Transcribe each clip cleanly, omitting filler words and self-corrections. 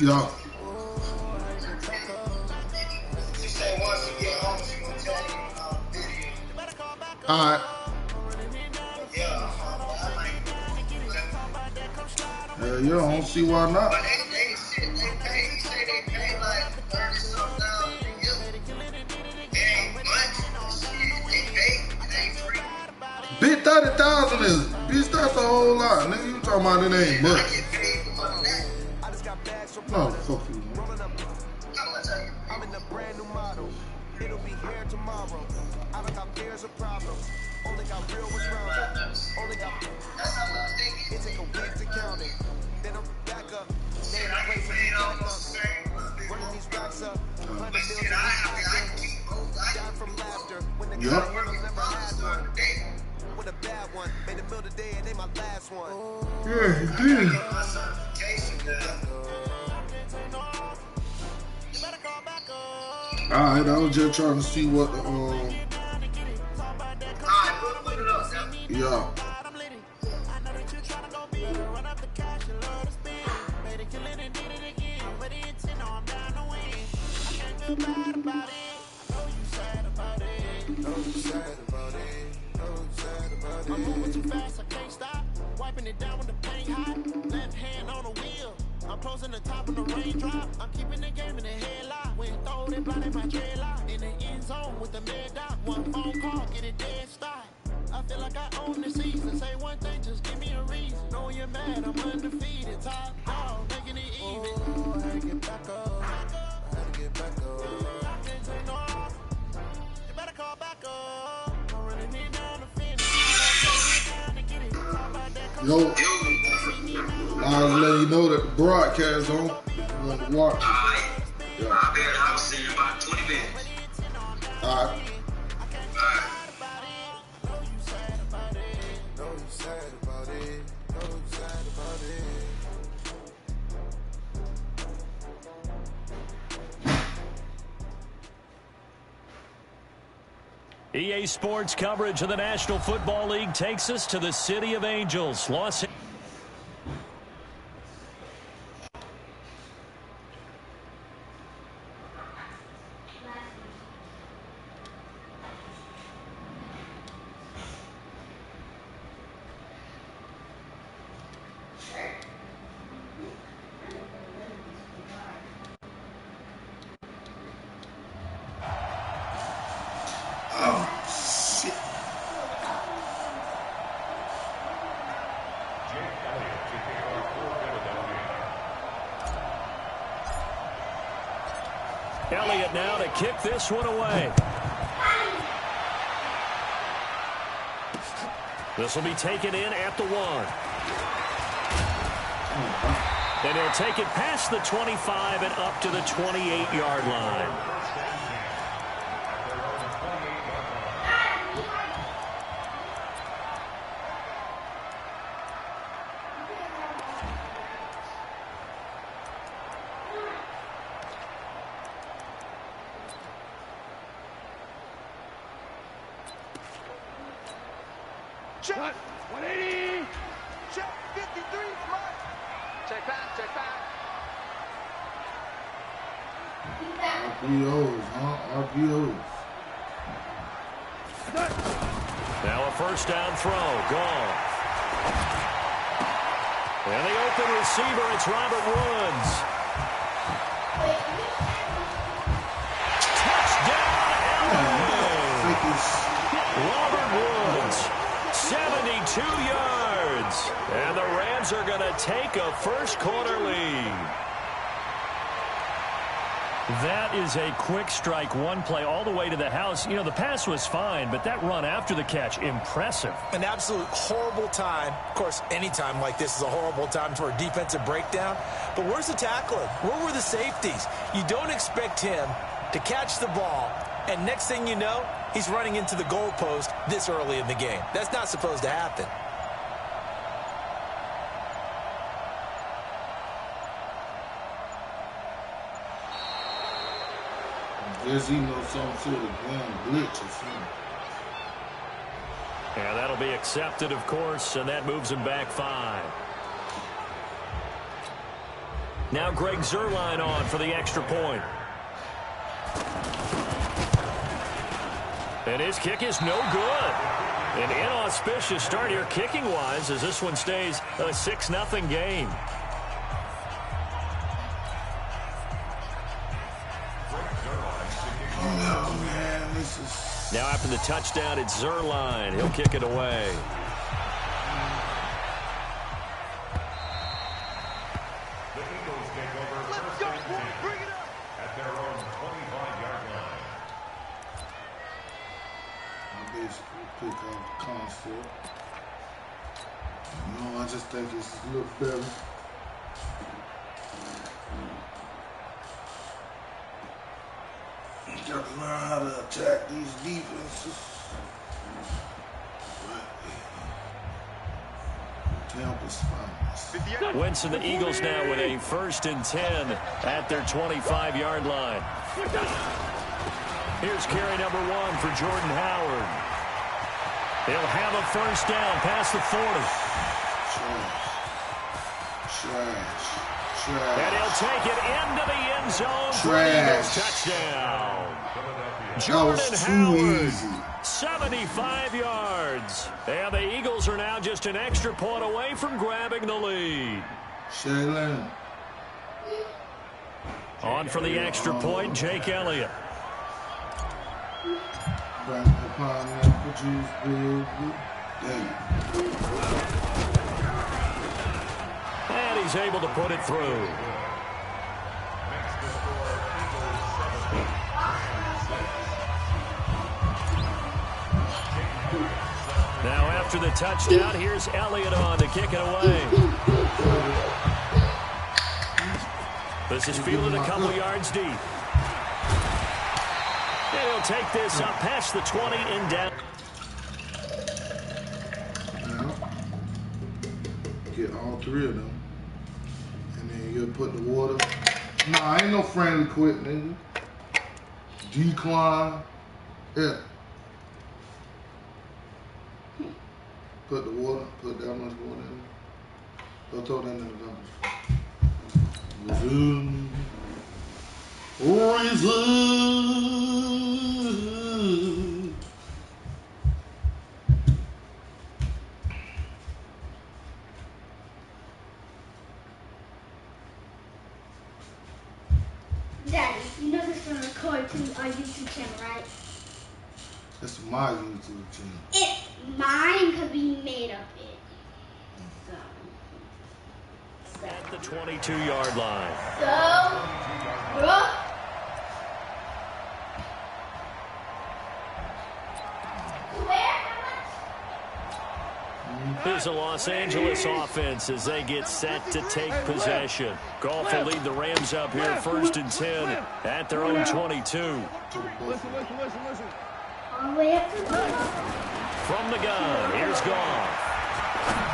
Yeah. She said once you get home, she gonna tell you video. Alright. Yeah, You don't see why not. but they shit, they pay. He say they pay like 30-something $. It ain't much. Shit, they pay. It ain't free. Bitch, 30,000 is, bitch, that's a whole lot. Nigga, you talking about it ain't I much. get paid for that. No, fuck you, man. How much I get paid? I'm in a brand new model. It'll be here tomorrow. I don't got fears or problems. Only got real ones round it. Only got That's how much they get. it take a week to count it. Then I'm back up. Shit, I get paid almost the same. Running these racks up. 100 But bills shit, I can keep both. I die can from laughter. When the Yup. guy never had one. With a bad one. Made a meal today and they my last one. Yeah, he did. my certification now. Alright, I was just trying to see what the, Alright, put it up, now. yeah. I'm moving too fast, I can't stop. Wiping it down with the paint hot. Left hand on the wheel. I'm closing the top of the raindrop. I'm keeping the game in the headlock. When throw it, blinded my dreadlock. In the end zone with the mad dot. One phone call, get it dead stop. I feel like I own the season. Say one thing, just give me a reason. Know you're mad, I'm undefeated. Top dog, making it even. Oh, I had to get back up. I had to get back up. You better call back up. I'm running in down the finish. Yo, I was letting you know that the broadcast on. You want to watch it. Alright. Yeah. I'll be at the house in about 20 minutes. Alright. Alright. EA Sports coverage of the National Football League takes us to the City of Angels, Los Angeles. Oh, shit. Elliott now to kick this one away. This will be taken in at the 1. And he'll take it past the 25 and up to the 28-yard line. Check 180. Check 53. Smart. Check back. Check back. RPOs, huh? RPOs. Now a first down throw. Gone. And the open receiver, it's Robert Woods. Touchdown, Robert Woods. 72 yards. And the Rams are going to take a first quarter lead. That is a quick strike, one play all the way to the house. You know, the pass was fine, but that run after the catch, impressive. An absolute horrible time. Of course, any time like this is a horrible time for a defensive breakdown. But where's the tackler? Where were the safeties? You don't expect him to catch the ball, and next thing you know, he's running into the goalpost this early in the game. That's not supposed to happen. Guess he knows some sort of damn glitch or something. And that'll be accepted, of course, and that moves him back 5. Now Greg Zuerlein on for the extra point. And his kick is no good. An inauspicious start here kicking-wise as this one stays a 6-0 game. Oh, man, this is... Now after the touchdown, it's Zuerlein. He'll kick it away. The Eagles take over first and 10 at their own 25-yard line. Basically pick up the concept. No, I just think it's a little better. You got to learn how to attack these defenses. Tampa's finest. Wentz and the Eagles now with a 1st and 10 at their 25-yard line. Here's carry number 1 for Jordan Howard. He'll have a first down past the 40. Trash. And he'll take it into the end zone for the Eagles touchdown. Jordan Howard, 75 yards. And the Eagles are now just an extra point away from grabbing the lead. Shaylin. On for the extra point, Jake Elliott. Pineapple juice, baby. And he's able to put it through. Now after the touchdown, here's Elliott on to kick it away. This is fielded a couple yards deep. And he'll take this up past the 20 and down. Now, get all 3 of them. And then you'll put the water. Nah, ain't no friendly quit, nigga. Decline. Yeah. Put the water, put that much water in. Don't throw that in the garbage. Resume. Daddy, you know this is recorded to our YouTube channel, right? That's my YouTube channel. It's mine because we made up it. So. At the 22-yard line. Here's a Los Angeles offense as they get set to take possession. Goff will lead the Rams up here 1st and 10 at their own 22. All the way up to the From the gun, here's Goff.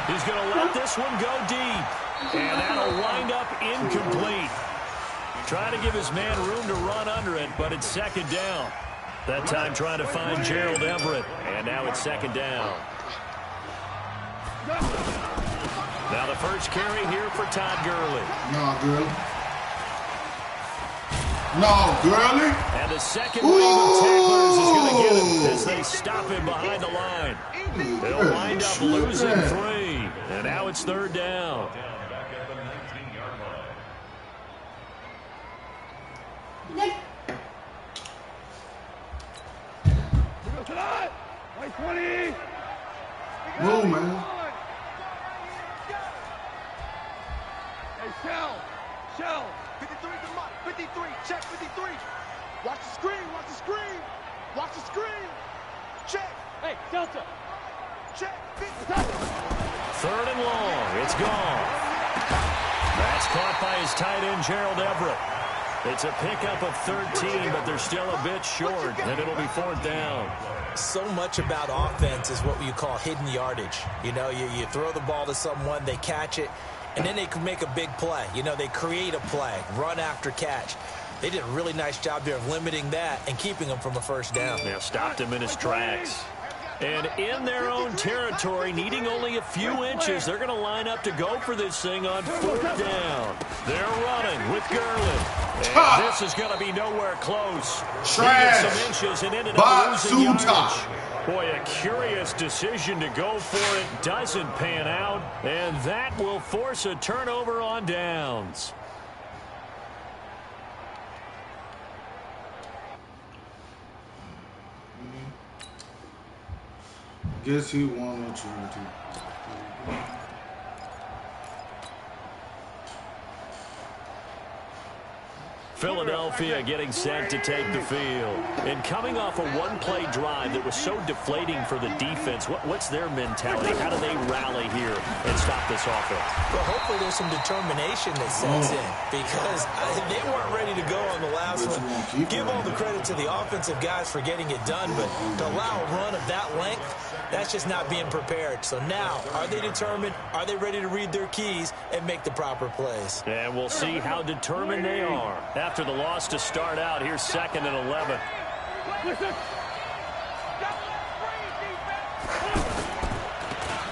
He's going to let this one go deep. And that'll wind up incomplete. Trying to give his man room to run under it, but it's 2nd down. That time trying to find Gerald Everett. And now it's 2nd down. Now the first carry here for Todd Gurley. No, Gurley. And the second wave of tacklers is going to get him as they stop him behind the line. They'll wind up losing 3. And now it's 3rd down. Back at the 19-yard line. Move, man. Hey, Shell. 53 to Mott. 53. Check 53. Watch the screen. Watch the screen. Check. Hey, Delta. Check. 3rd and long. It's gone. That's caught by his tight end, Gerald Everett. It's a pickup of 13, but they're still a bit short, and it'll be 4th down. So much about offense is what you call hidden yardage. You know, you throw the ball to someone, they catch it, and then they can make a big play. You know, they create a play, run after catch. They did a really nice job there of limiting that and keeping him from a 1st down. Now stopped him in his tracks. And in their own territory, needing only a few inches, they're going to line up to go for this thing on 4th down. They're running with Gurley. And this is going to be nowhere close. Trash. Some inches and ended up losing yardage. Batsuta. Boy, a curious decision to go for it. Doesn't pan out. And that will force a turnover on downs. Guess he won what you want to. Philadelphia getting set to take the field. And coming off a one-play drive that was so deflating for the defense, what's their mentality? How do they rally here and stop this offense? Well, hopefully there's some determination that sets in because they weren't ready to go on the last one. Give all the credit to the offensive guys for getting it done, but to allow a run of that length, that's just not being prepared. So now, are they determined? Are they ready to read their keys and make the proper plays? And we'll see how determined they are. After the loss to start out, here's 2nd and 11.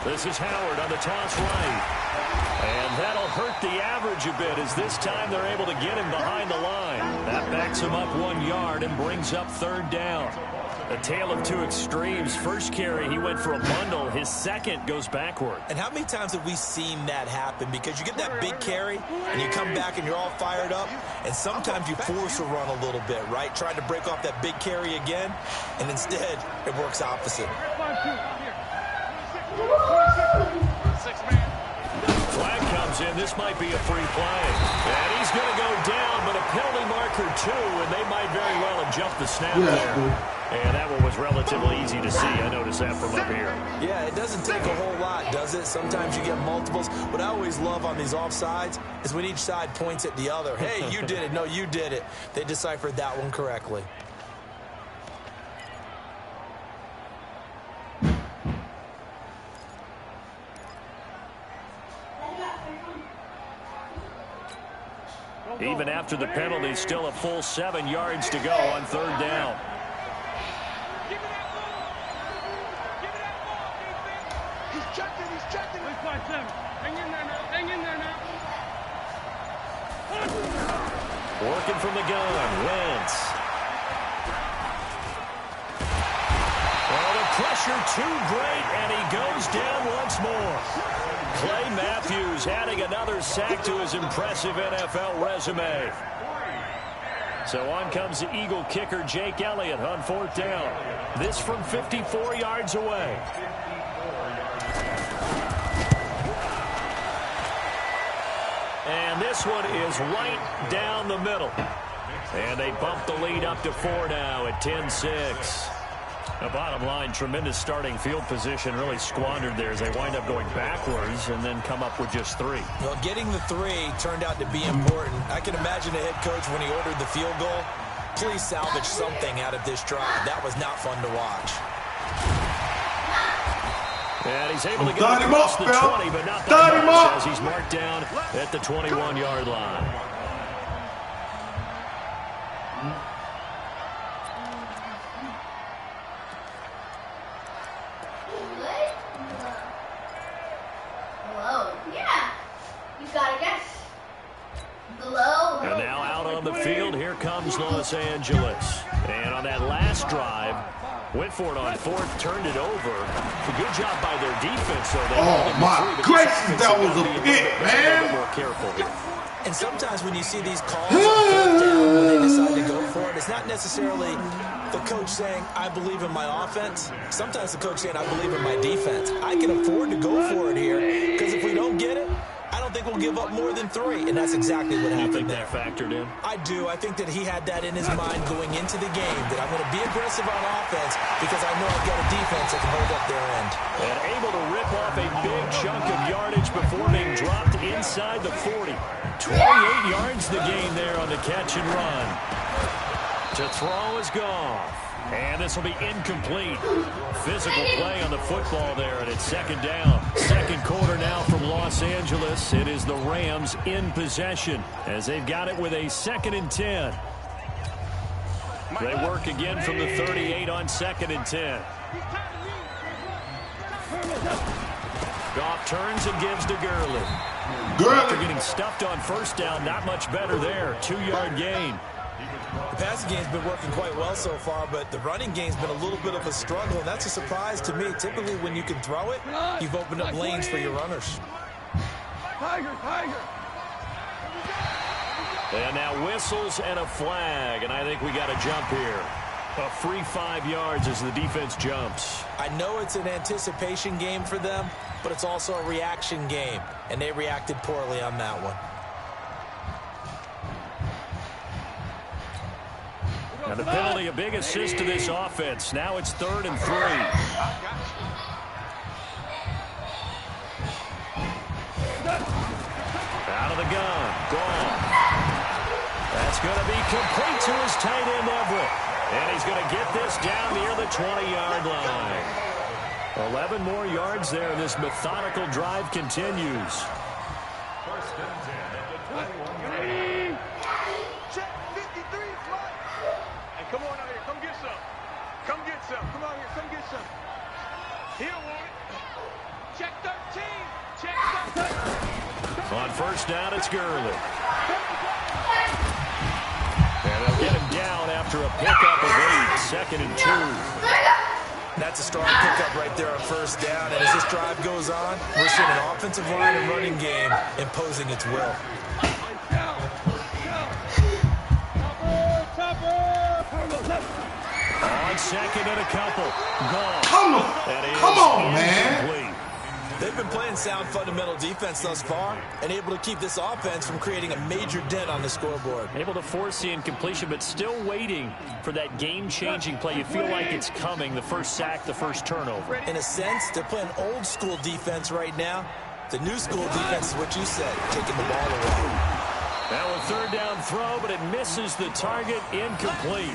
This is Howard on the toss right. And that'll hurt the average a bit as this time they're able to get him behind the line. That backs him up 1 yard and brings up 3rd down. A tale of two extremes. First carry, he went for a bundle. His second goes backward. And how many times have we seen that happen? Because you get that big carry, and you come back and you're all fired up, and sometimes you force a run a little bit, right? Trying to break off that big carry again, and instead it works opposite. Flag comes in. This might be a free play. And he's going to go down, but a penalty marker too, and they might very well have jumped the snap there. And that one was relatively easy to see. I noticed that from up here. Yeah, it doesn't take a whole lot, does it? Sometimes you get multiples. What I always love on these offsides is when each side points at the other. Hey, you did it. No, you did it. They deciphered that one correctly. Even after the penalty, still a full 7 yards to go on 3rd down. He's checking. Hang in there now. Working from the gun, Wentz. Well, the pressure too great, and he goes down once more. Clay Matthews adding another sack to his impressive NFL resume. So on comes the Eagle kicker, Jake Elliott, on 4th down. This from 54 yards away. And this one is right down the middle. And they bump the lead up to 4 now at 10-6. The bottom line, tremendous starting field position, really squandered there as they wind up going backwards and then come up with just 3. Well, getting the 3 turned out to be important. I can imagine the head coach when he ordered the field goal. Please salvage something out of this drive. That was not fun to watch. And he's able to get across the 20, but not by much as he's marked down at the 21-yard line. And now out on the field, here comes Los Angeles. And on that last drive, went for it on 4th, turned it over. A good job by their defense, though. Oh, my gracious, that was a pick, man. More careful here. And sometimes when you see these calls on 4th down, when they decide to go for it, it's not necessarily the coach saying, I believe in my offense. Sometimes the coach saying, I believe in my defense. I can afford to go for it here, because if we don't get it, I don't think we'll give up more than 3, and that's exactly what happened there. You think that factored in? I do. I think that he had that in his mind going into the game, that I'm going to be aggressive on offense because I know I've got a defense that can hold up their end. And able to rip off a big chunk of yardage before being dropped inside the 40. 28 yards the gain there on the catch and run. To throw is Goff. And this will be incomplete. Physical play on the football there, and it's 2nd down. 2nd quarter now from Los Angeles. It is the Rams in possession as they've got it with a 2nd and 10. They work again from the 38 on 2nd and 10. Goff turns and gives to Gurley. After getting stuffed on first down, not much better there. 2-yard gain. The passing game's been working quite well so far, but the running game's been a little bit of a struggle, and that's a surprise to me. Typically, when you can throw it, you've opened up lanes for your runners. And now whistles and a flag, and I think we got a jump here. A free 5 yards as the defense jumps. I know it's an anticipation game for them, but it's also a reaction game, and they reacted poorly on that one. And the penalty, a big assist to this offense. Now it's 3rd and 3. Out of the gun. Gone. That's going to be complete to his tight end, Everett. And he's going to get this down near the 20-yard line. 11 more yards there. This methodical drive continues. 1st and 10 at the 21-yard. Check 53 fly. Hey, come on out here. Come get some. Come get some. Come out here. Come get some. He don't want it. Check 13. Check 13. On 1st down, it's Gurley. And they'll get him down after a pickup of 8. 2nd and 2. That's a strong pickup right there on 1st down, and as this drive goes on, we're seeing an offensive line and running game imposing its will. On 2nd and a couple. Gone. Come on, man. Incomplete. They've been playing sound fundamental defense thus far and able to keep this offense from creating a major dent on the scoreboard. Able to force the incompletion, but still waiting for that game-changing play. You feel like it's coming, the first sack, the first turnover. In a sense, they're playing old-school defense right now. The new-school defense is what you said, taking the ball away. Now a 3rd down throw, but it misses the target, incomplete.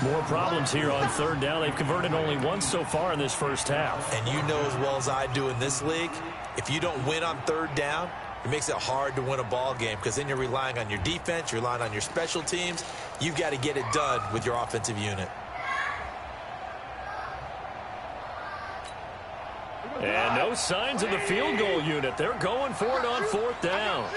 More problems here on 3rd down. They've converted only once so far in this first half. And you know as well as I do in this league, if you don't win on 3rd down, it makes it hard to win a ball game because then you're relying on your defense, you're relying on your special teams. You've got to get it done with your offensive unit. And no signs of the field goal unit. They're going for it on 4th down.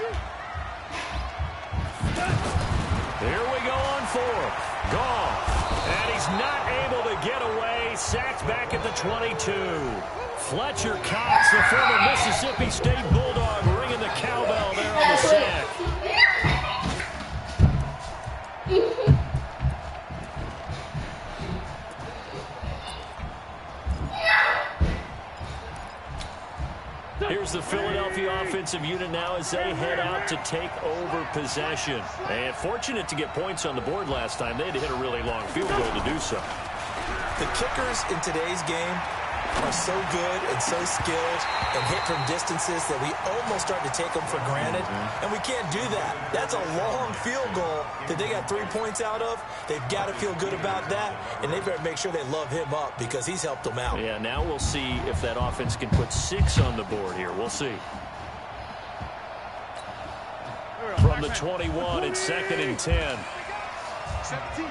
Here we go on 4th. Goff. And he's not able to get away. Sacked back at the 22. Fletcher Cox, the former Mississippi State Bulldog, ringing the cowbell there on the sack. Here's the Philadelphia offensive unit now as they head out to take over possession. And fortunate to get points on the board last time. They had to hit a really long field goal to do so. The kickers in today's game are so good and so skilled and hit from distances that we almost start to take them for granted. And we can't do that. That's a long field goal that they got 3 points out of. They've got to feel good about that, and they better make sure they love him up because he's helped them out. Yeah, now we'll see if that offense can put 6 on the board here. We'll see. From the 21, it's 2nd and 10. 17,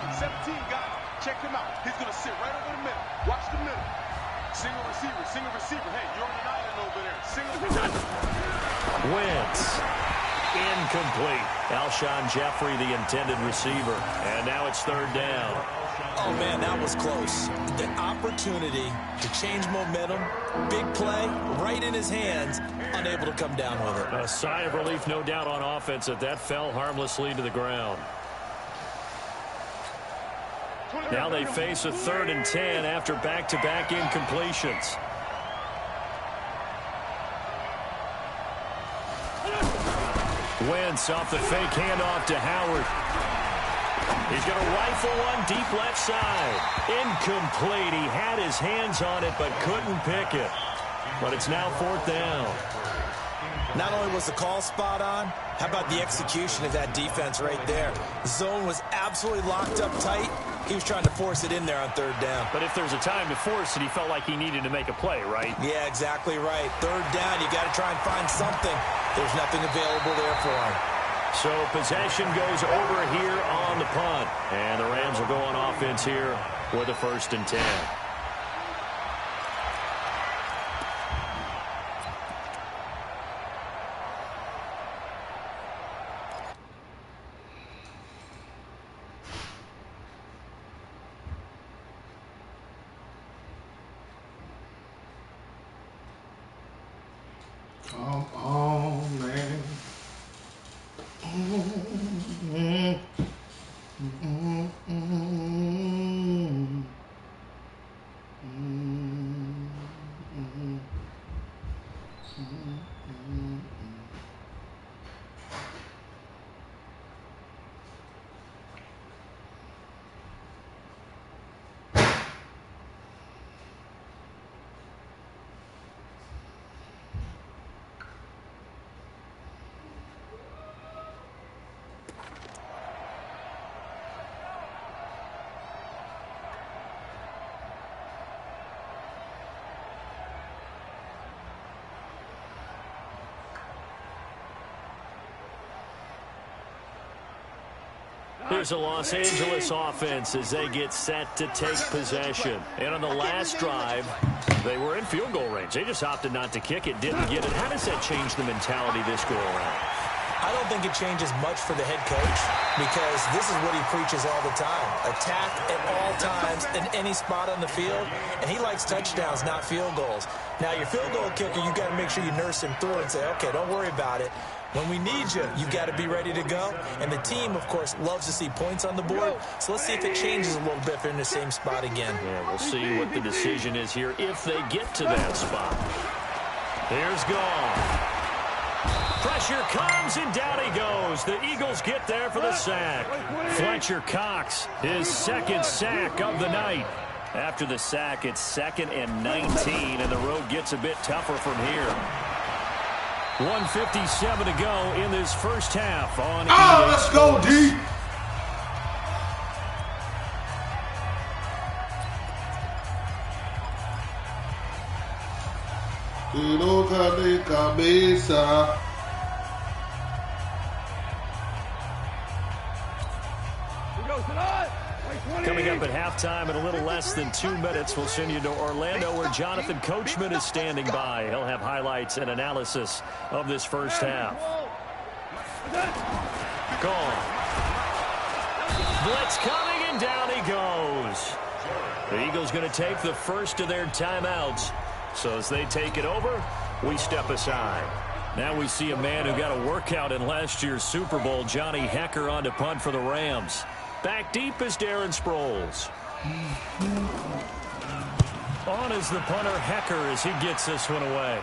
got it. Check him out. He's going to sit right over the middle. Watch the middle. Single receiver. Hey, you're on an island over there. Single receiver. Wentz. Incomplete. Alshon Jeffrey, the intended receiver. And now it's 3rd down. Oh, man, that was close. The opportunity to change momentum, big play, right in his hands, unable to come down with it. A sigh of relief, no doubt, on offense that fell harmlessly to the ground. Now they face a 3rd and 10 after back-to-back incompletions. Wentz off the fake handoff to Howard. He's going to rifle one deep left side. Incomplete. He had his hands on it but couldn't pick it. But it's now 4th down. Not only was the call spot on, how about the execution of that defense right there? The zone was absolutely locked up tight. He was trying to force it in there on 3rd down. But if there's a time to force it, he felt like he needed to make a play, right? Yeah, exactly right. 3rd down, you got to try and find something. There's nothing available there for him. So possession goes over here on the punt. And the Rams will go on offense here with a 1st and 10. Man. Here's a Los Angeles offense as they get set to take possession. And on the last drive, they were in field goal range. They just opted not to kick it, didn't get it. How does that change the mentality this go-around? I don't think it changes much for the head coach because this is what he preaches all the time. Attack at all times in any spot on the field, and he likes touchdowns, not field goals. Now, your field goal kicker, you got to make sure you nurse him through and say, okay, don't worry about it. When we need you, you got to be ready to go. And the team, of course, loves to see points on the board. So let's see if it changes a little bit if they're in the same spot again. Yeah, we'll see what the decision is here if they get to that spot. Here's Goff. Pressure comes, and down he goes. The Eagles get there for the sack. Fletcher Cox, his second sack of the night. After the sack, it's 2nd and 19, and the road gets a bit tougher from here. 1:57 to go in this first half on EA Let's go, D. Loca de cabeza. Coming up at halftime in a little less than 2 minutes, we'll send you to Orlando where Jonathan Coachman is standing by. He'll have highlights and analysis of this first half. Gone. Blitz coming, and down he goes. The Eagles going to take the first of their timeouts. So as they take it over, we step aside. Now we see a man who got a workout in last year's Super Bowl, Johnny Hekker, on to punt for the Rams. Back deep is Darren Sproles. On is the punter, Hekker, as he gets this one away.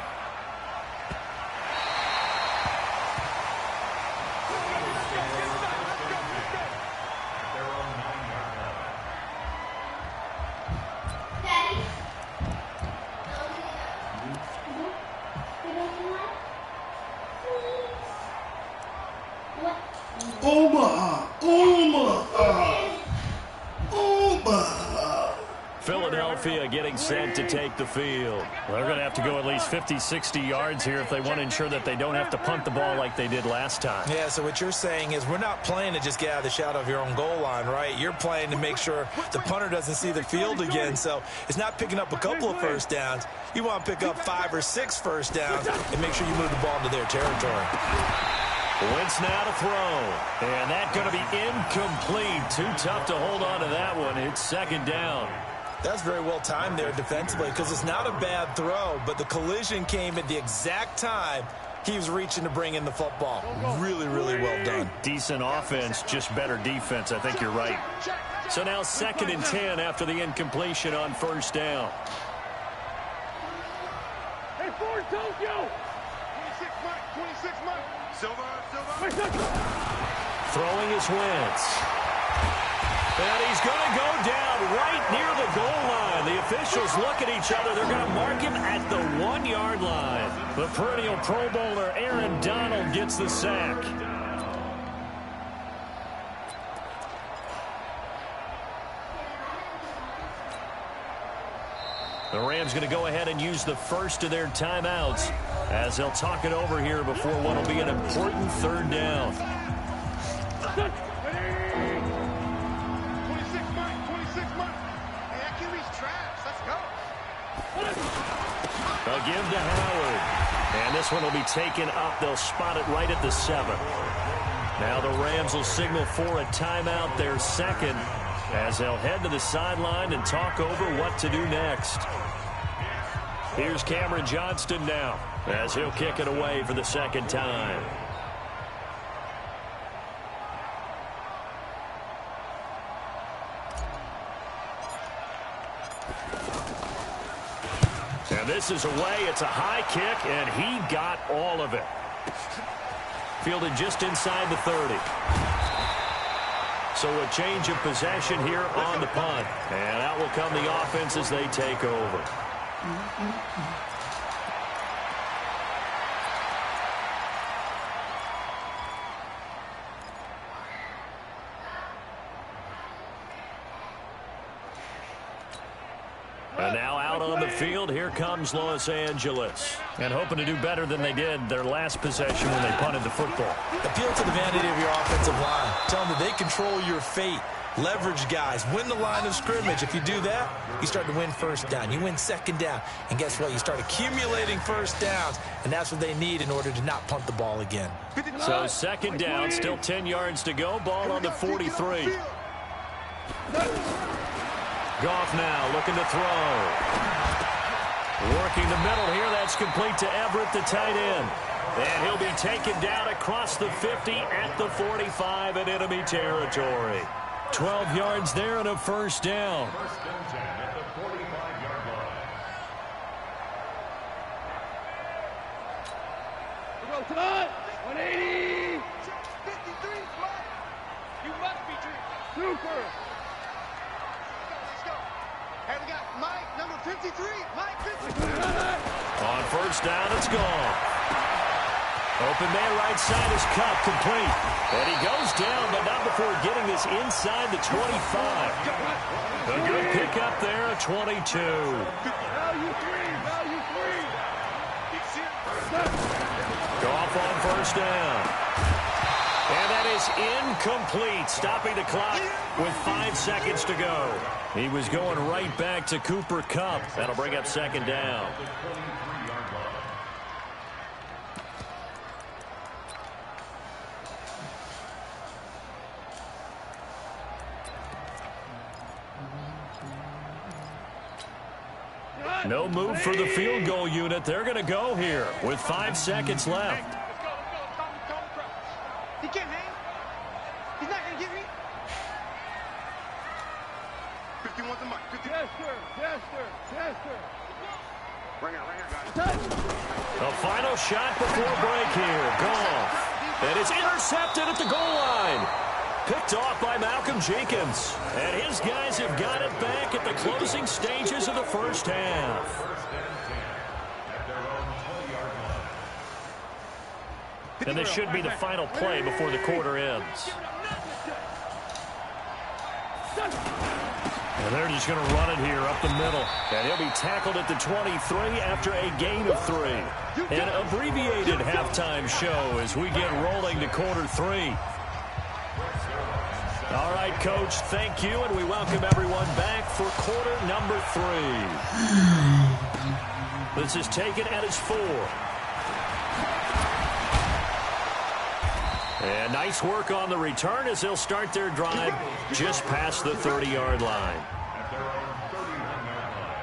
Philadelphia getting set to take the field. They're going to have to go at least 50, 60 yards here if they want to ensure that they don't have to punt the ball like they did last time. Yeah, so what you're saying is we're not playing to just get out of the shadow of your own goal line, right? You're playing to make sure the punter doesn't see the field again. So it's not picking up a couple of first downs. You want to pick up 5 or 6 first downs and make sure you move the ball into their territory. Wentz now to throw. And that's going to be incomplete. Too tough to hold on to that one. It's second down. That's very well timed there defensively because it's not a bad throw, but the collision came at the exact time he was reaching to bring in the football. Really, really well done. Decent offense, just better defense. I think you're right. So now 2nd and 10 after the incompletion on first down. Hey, Ford, Tokyo! 26 Mike. Silva. Throwing is Wentz. And he's going to go down right near the goal line. The officials look at each other. They're going to mark him at the 1-yard line. The perennial Pro Bowler Aaron Donald gets the sack. The Rams going to go ahead and use the first of their timeouts as they'll talk it over here before what will be an important 3rd down. 26 Mike. Hey, that QB's trash. Let's go. They'll give to Howard. And this one will be taken up. They'll spot it right at the 7. Now the Rams will signal for a timeout, their 2nd, as they'll head to the sideline and talk over what to do next. Here's Cameron Johnston now as he'll kick it away for the second time. And this is away. It's a high kick, and he got all of it. Fielded just inside the 30. So a change of possession here on the punt. And out will come the offense as they take over. And now out on the field, here comes Los Angeles. And hoping to do better than they did their last possession when they punted the football. Appeal to the vanity of your offensive line. Tell them that they control your fate. Leverage guys. Win the line of scrimmage. If you do that, you start to win first down. You win second down. And guess what? You start accumulating first downs. And that's what they need in order to not punt the ball again. So second down, still 10 yards to go. Ball on the 43. Goff now looking to throw. Working the middle here. That's complete to Everett, the tight end. And he'll be taken down across the 50 at the 45 in enemy territory. 12 yards there and a first down. First and 10 at the 45-yard line. We're going tonight. 180. 53. You must be drinking. Super. Let's go. Hey, we got Mike, number 53. Mike 53. On first down, it's gone. Open man right side is cut, complete. And he goes down, but not before getting this inside the 25. A good pickup there, a 22. Value free. Goff on first down. And that is incomplete, stopping the clock with 5 seconds to go. He was going right back to Cooper Kupp. That'll bring up second down. No move for the field goal unit. They're going to go here with 5 seconds left. Let's go. Tom Crouch. He can't hang. He's not going to get me. 51 to Mike. Yes, sir. Bring out, guys. A final shot before break here. Goff. And it's intercepted at the goal line. Picked off by Malcolm Jenkins. And his guys have got it back at the closing stages of the first half. First and 10 at their own 20-yard line. And this should be the final play before the quarter ends. And they're just going to run it here up the middle. And he'll be tackled at the 23 after a gain of 3. An abbreviated halftime show as we get rolling to quarter 3. All right, Coach, thank you, and we welcome everyone back for quarter number 3. This is taken at his 4. And nice work on the return as they'll start their drive just past the 30-yard line. At their own 31-yard line.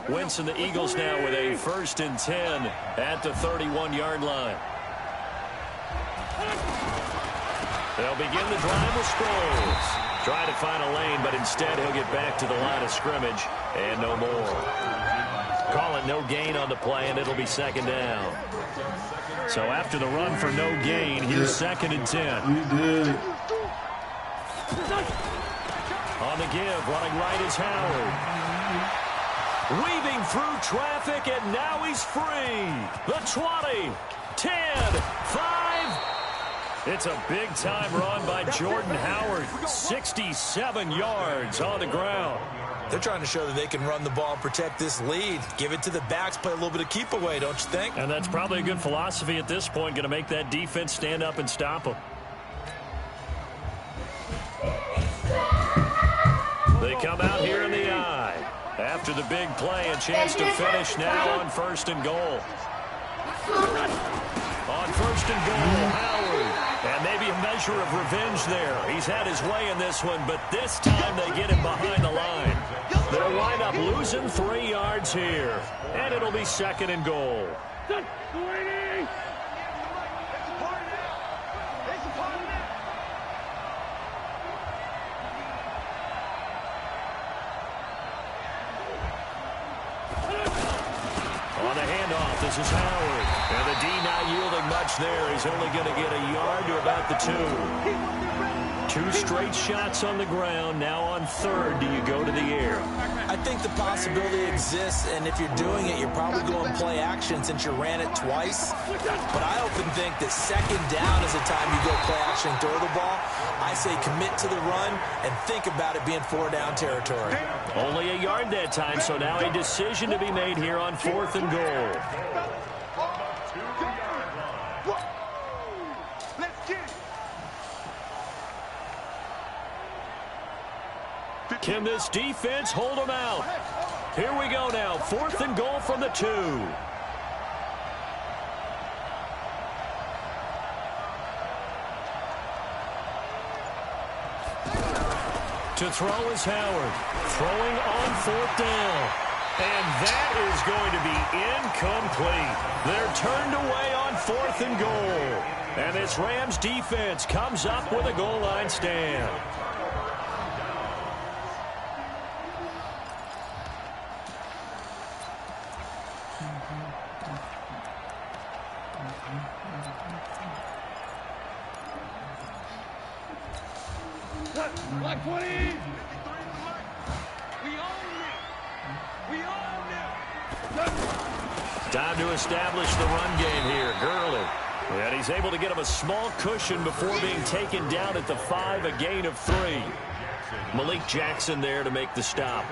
Wentz and the Eagles now with a 1st and 10 at the 31-yard line. They'll begin the drive with Sproles. Try to find a lane, but instead he'll get back to the line of scrimmage and no more. Call it no gain on the play, and it'll be second down. So after the run for no gain, here's 2nd and 10. On the give, running right is Howard. Weaving through traffic, and now he's free. The 20, 10, 5. It's a big-time run by Jordan Howard. 67 yards on the ground. They're trying to show that they can run the ball and protect this lead. Give it to the backs, play a little bit of keep away, don't you think? And that's probably a good philosophy at this point, going to make that defense stand up and stop them. They come out here in the eye. After after the big play. A chance to finish now on 1st and goal. On 1st and goal, Howard. And maybe a measure of revenge there. He's had his way in this one, but this time they get him behind the line. They'll wind up losing 3 yards here. And it'll be 2nd and goal. On the handoff, this is Howard. And the D not yielding much there. He's only going to get a yard to about the 2. 2 straight shots on the ground. Now on 3rd, do you go to the air? I think the possibility exists, and if you're doing it, you're probably going play action since you ran it twice. But I often think that 2nd down is the time you go play action and throw the ball. I say commit to the run and think about it being 4-down territory. Only a yard that time, so now a decision to be made here on 4th and goal. Can this defense hold them out? Here we go now. 4th and goal from the 2. To throw is Howard. Throwing on 4th down. And that is going to be incomplete. They're turned away on 4th and goal. And this Rams defense comes up with a goal line stand. Like 20. We own it. We own it. Time to establish the run game here. Gurley. And he's able to get him a small cushion before being taken down at the 5, a gain of 3. Malik Jackson there to make the stop.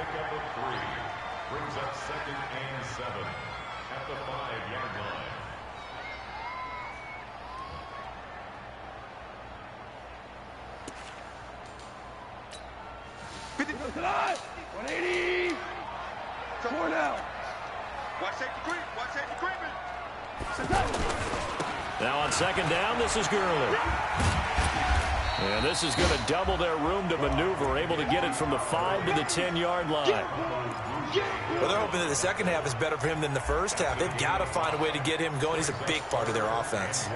Brings up 2nd and 7 at the 5-yard line. Tonight, 180. Come on now. Watch safety creep. Watch safety creeping. Now on 2nd down, this is Gurley. And this is going to double their room to maneuver, able to get it from the 5 to the 10-yard line. Well, they're hoping that the second half is better for him than the first half. They've got to find a way to get him going. He's a big part of their offense.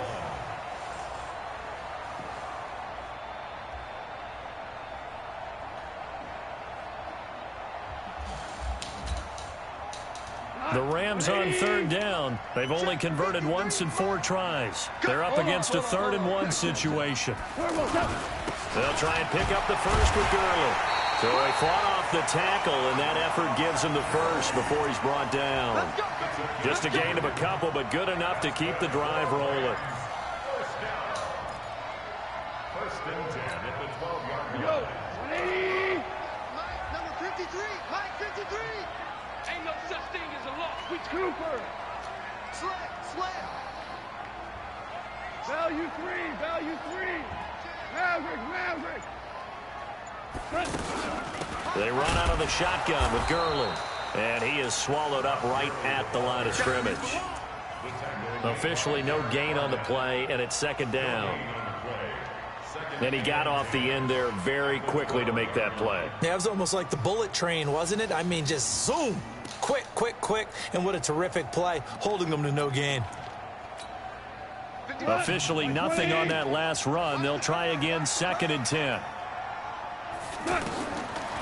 The Rams on 3rd down. They've only converted once in 4 tries. They're up against a 3rd and 1 situation. They'll try and pick up the first with Gurley. So he fought off the tackle, and that effort gives him the first before he's brought down. Just a gain of a couple, but good enough to keep the drive rolling. First and 10 at the 12-yard Yo, line. 180. Number 53. Mike 53. Ain't no such thing as a loss. We Cooper. Slap. Value 3. Maverick. They run out of the shotgun with Gurley. And he is swallowed up right at the line of scrimmage. Officially no gain on the play, and it's 2nd down. And he got off the end there very quickly to make that play. Yeah, it was almost like the bullet train, wasn't it? I mean, just zoom. Quick. And what a terrific play, holding them to no gain. Officially nothing on that last run. They'll try again 2nd and 10.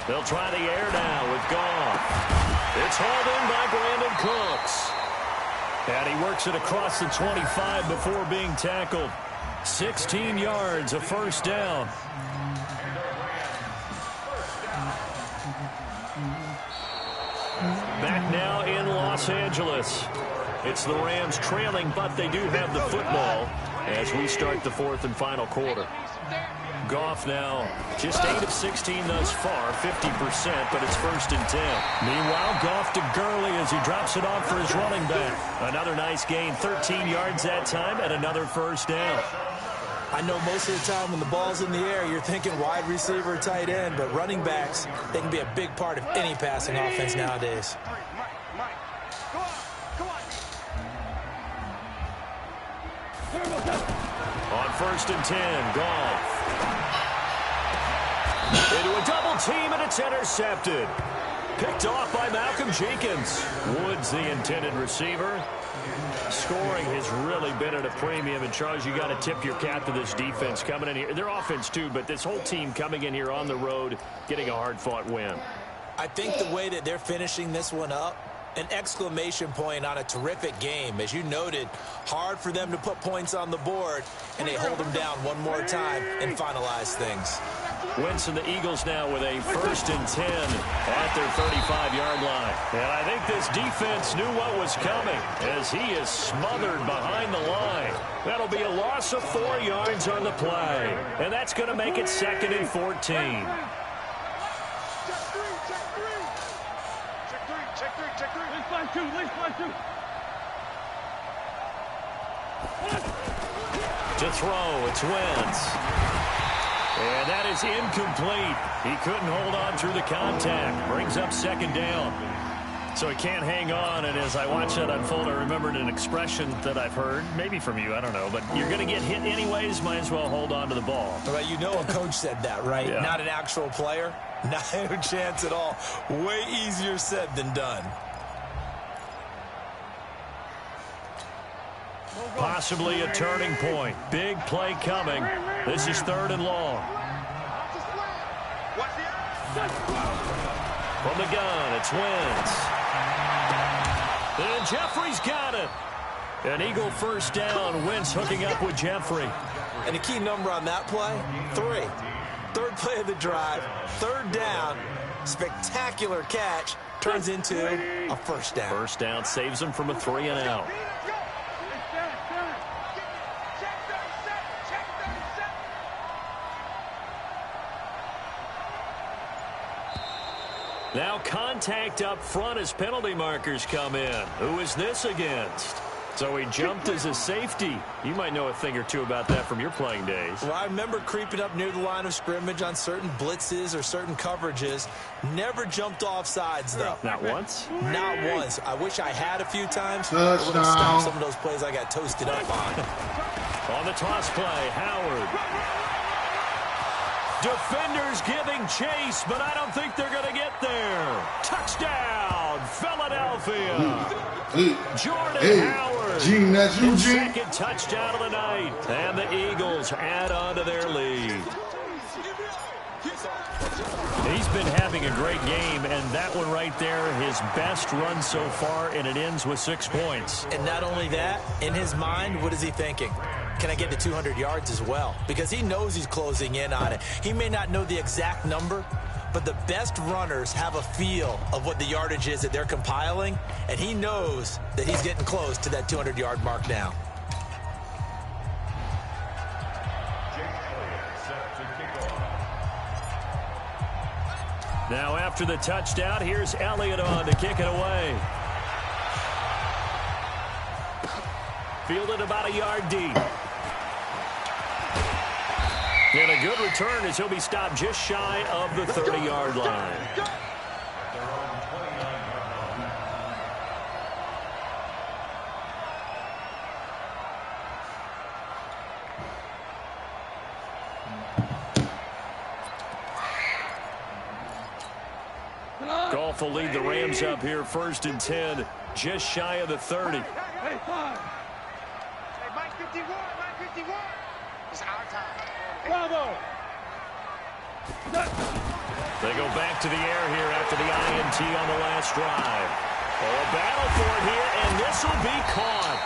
They'll try the air now with Goff. It's hauled in by Brandon Cooks. And he works it across the 25 before being tackled. 16 yards, a first down. Back now in Los Angeles. It's the Rams trailing, but they do have the football as we start the 4th and final quarter. Goff now just 8 of 16 thus far, 50%, but it's 1st and 10. Meanwhile, Goff to Gurley as he drops it off for his running back. Another nice gain, 13 yards that time, and another first down. I know most of the time when the ball's in the air, you're thinking wide receiver, tight end, but running backs, they can be a big part of any passing offense nowadays. Mike, go on, come on. On 1st and 10, Goff. Into a double team, and it's intercepted. Picked off by Malcolm Jenkins. Woods, the intended receiver. Scoring has really been at a premium, and Charles, you got to tip your cap to this defense coming in here. Their offense too, but this whole team coming in here on the road, getting a hard-fought win. I think the way that they're finishing this one up, an exclamation point on a terrific game. As you noted, hard for them to put points on the board, and they hold them down one more time and finalize things. Wentz and the Eagles now with a 1st and 10 at their 35-yard line. And I think this defense knew what was coming as he is smothered behind the line. That'll be a loss of 4 yards on the play. And that's going to make it 2nd and 14. Check three. Least line two. To throw, it's Wentz. And that is incomplete. He couldn't hold on through the contact. Brings up 2nd down. So he can't hang on, and as I watch that unfold, I remembered an expression that I've heard, maybe from you, I don't know, but you're going to get hit anyways, might as well hold on to the ball. Well, you know a coach said that, right? Yeah. Not an actual player. Not a chance at all. Way easier said than done. Possibly a turning point. Big play coming. This is 3rd and long. From the gun, it's Wentz. And Jeffrey's got it. An Eagle 1st down. Wentz hooking up with Jeffrey. And the key number on that play, 3. 3rd play of the drive, 3rd down. Spectacular catch turns into a 1st down. 1st down saves him from a 3 and out. Now contact up front as penalty markers come in. Who is this against? So he jumped as a safety. You might know a thing or two about that from your playing days. Well, I remember creeping up near the line of scrimmage on certain blitzes or certain coverages. Never jumped off sides, though. Not once? Not once. I wish I had a few times. Touchdown. It would have stopped some of those plays I got toasted up on. On the toss play, Howard. Defenders giving chase, but I don't think they're going to get there. Touchdown, Philadelphia. Jordan Howard. Gene, that's you, his Gene. 2nd touchdown of the night. And the Eagles add on to their lead. He's been having a great game, and that one right there, his best run so far, and it ends with 6 points. And not only that, in his mind, what is he thinking? Can I get to 200 yards as well? Because he knows he's closing in on it. He may not know the exact number, but the best runners have a feel of what the yardage is that they're compiling, and he knows that he's getting close to that 200-yard mark now. Now after the touchdown, here's Elliott on to kick it away. Fielded about a yard deep. And a good return as he'll be stopped just shy of the 30-yard line. Goff will lead the Rams up here 1st and 10, just shy of the 30. Hey, Mike 51, Mike 51. It's our time. Bravo. They go back to the air here after the INT on the last drive. Oh, a battle for it here, and this will be caught.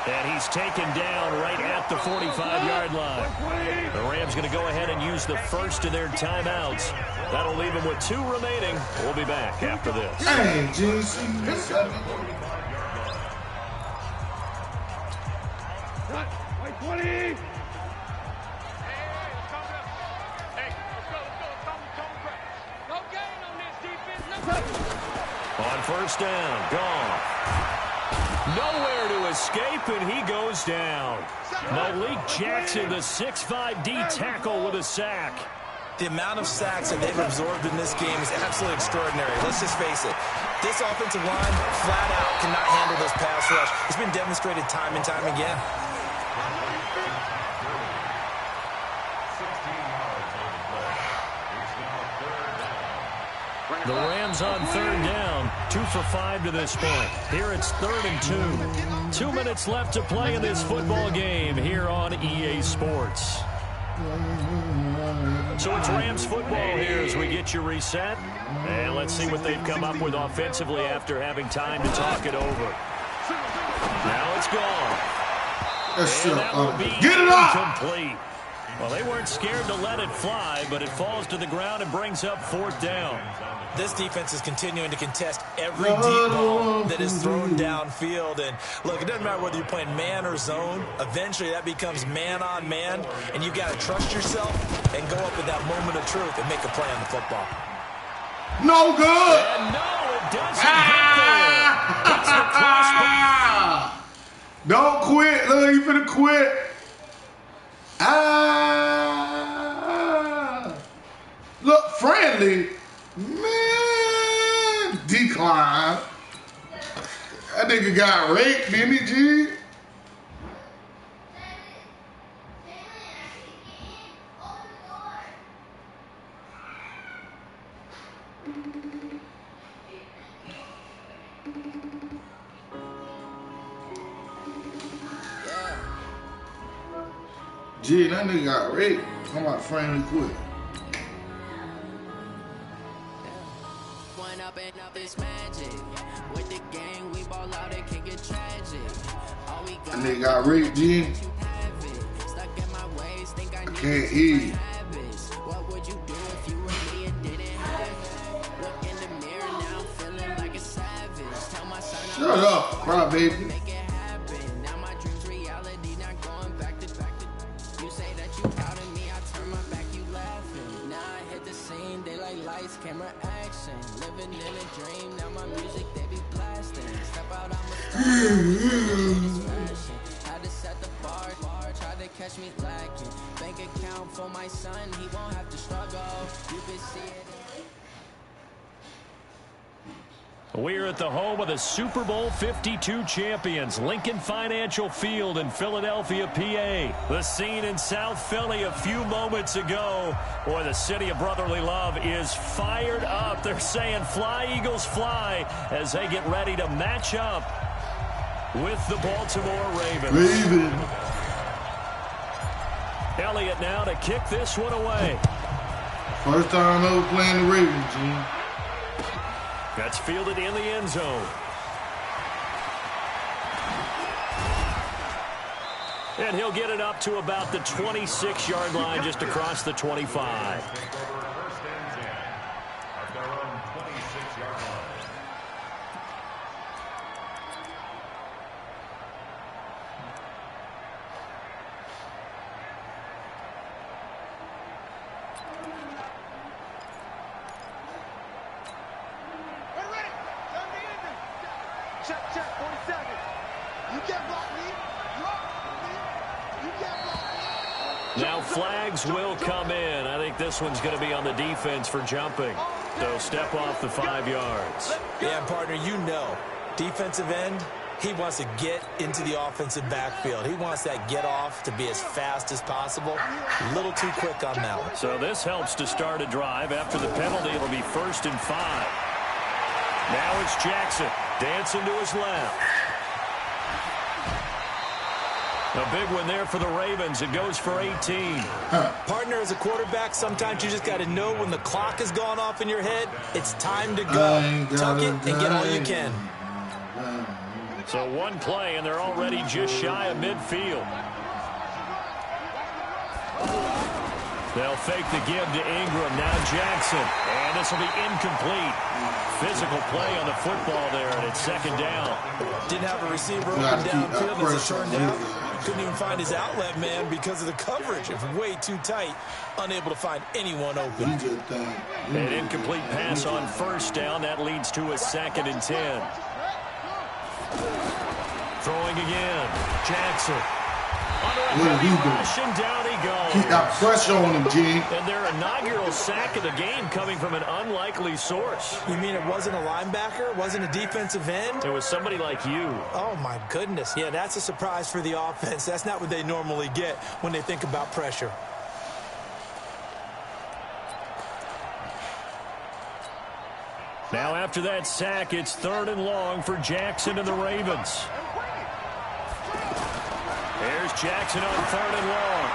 And he's taken down right at the 45-yard line. The Rams going to go ahead and use the first of their timeouts. That'll leave them with 2 remaining. We'll be back after this. Hey, James. Wait, 20. On 1st down, Goff. Nowhere to escape, and he goes down. Malik Jackson, the 6'5" D tackle with a sack. The amount of sacks that they've absorbed in this game is absolutely extraordinary. Let's just face it. This offensive line, flat out, cannot handle this pass rush. It's been demonstrated time and time again. The Rams on 3rd down, 2 for 5 to this point. Here it's 3rd and 2. 2 minutes left to play in this football game here on EA Sports. So it's Rams football here as we get you reset. And let's see what they've come up with offensively after having time to talk it over. Now it's gone. And that will be incomplete. Well, they weren't scared to let it fly, but it falls to the ground and brings up 4th down. This defense is continuing to contest every deep ball that is thrown downfield. And look, it doesn't matter whether you're playing man or zone. Eventually, that becomes man on man, and you've got to trust yourself and go up at that moment of truth and make a play on the football. No good. And no, it doesn't get there. It's the crossbar. Don't quit. Look, you finna quit. Look, friendly. Man, decline. That nigga got raped, didn't he, G? Gee, that nigga got raped. I'm about friendly quit. That nigga got raped, G. I can't hear you. Shut up, cry baby. Camera action, living in a dream. Now my music they be blasting. Step out, I'm a had to set the bar, try to catch me lacking. Bank account for my son, he won't have to struggle. You can see it. We're at the home of the Super Bowl 52 champions, Lincoln Financial Field in Philadelphia, PA. The scene in South Philly a few moments ago. Boy, the city of brotherly love is fired up. They're saying fly, Eagles, fly, as they get ready to match up with the Baltimore Ravens. Elliott now to kick this one away. First time ever playing the Ravens, Gene. That's fielded in the end zone. And he'll get it up to about the 26-yard line, just across the 25. First and 10 at their own 26-yard line. Check, 47. You can't block me. You can't block me. Now flags will come in. I think this one's going to be on the defense for jumping. So step off the 5 yards. Yeah, partner, you know, defensive end, he wants to get into the offensive backfield. He wants that get off to be as fast as possible. A little too quick on that one. So this helps to start a drive. After the penalty, it'll be 1st and 5. Now it's Jackson dancing to his left. A big one there for the Ravens. It goes for 18. Partner, as a quarterback, sometimes you just got to know when the clock has gone off in your head, it's time to go. Tuck it and get all you can. So one play, and they're already just shy of midfield. They'll fake the give to Ingram. Now Jackson. And this will be incomplete. Physical play on the football there, and it's 2nd down. Didn't have a receiver open downfield as it turned out. Couldn't even find his outlet man because of the coverage. It was way too tight. Unable to find anyone open. An incomplete pass on 1st down. That leads to a 2nd and 10. Throwing again. Jackson. Under a What did he heavy do? rush, and down he goes. Keep that pressure on him, G. And their inaugural sack of the game coming from an unlikely source. You mean it wasn't a linebacker? It wasn't a defensive end? It was somebody like you. Oh, my goodness. Yeah, that's a surprise for the offense. That's not what they normally get when they think about pressure. Now after that sack, it's 3rd and long for Jackson and the Ravens. There's Jackson on 3rd and long.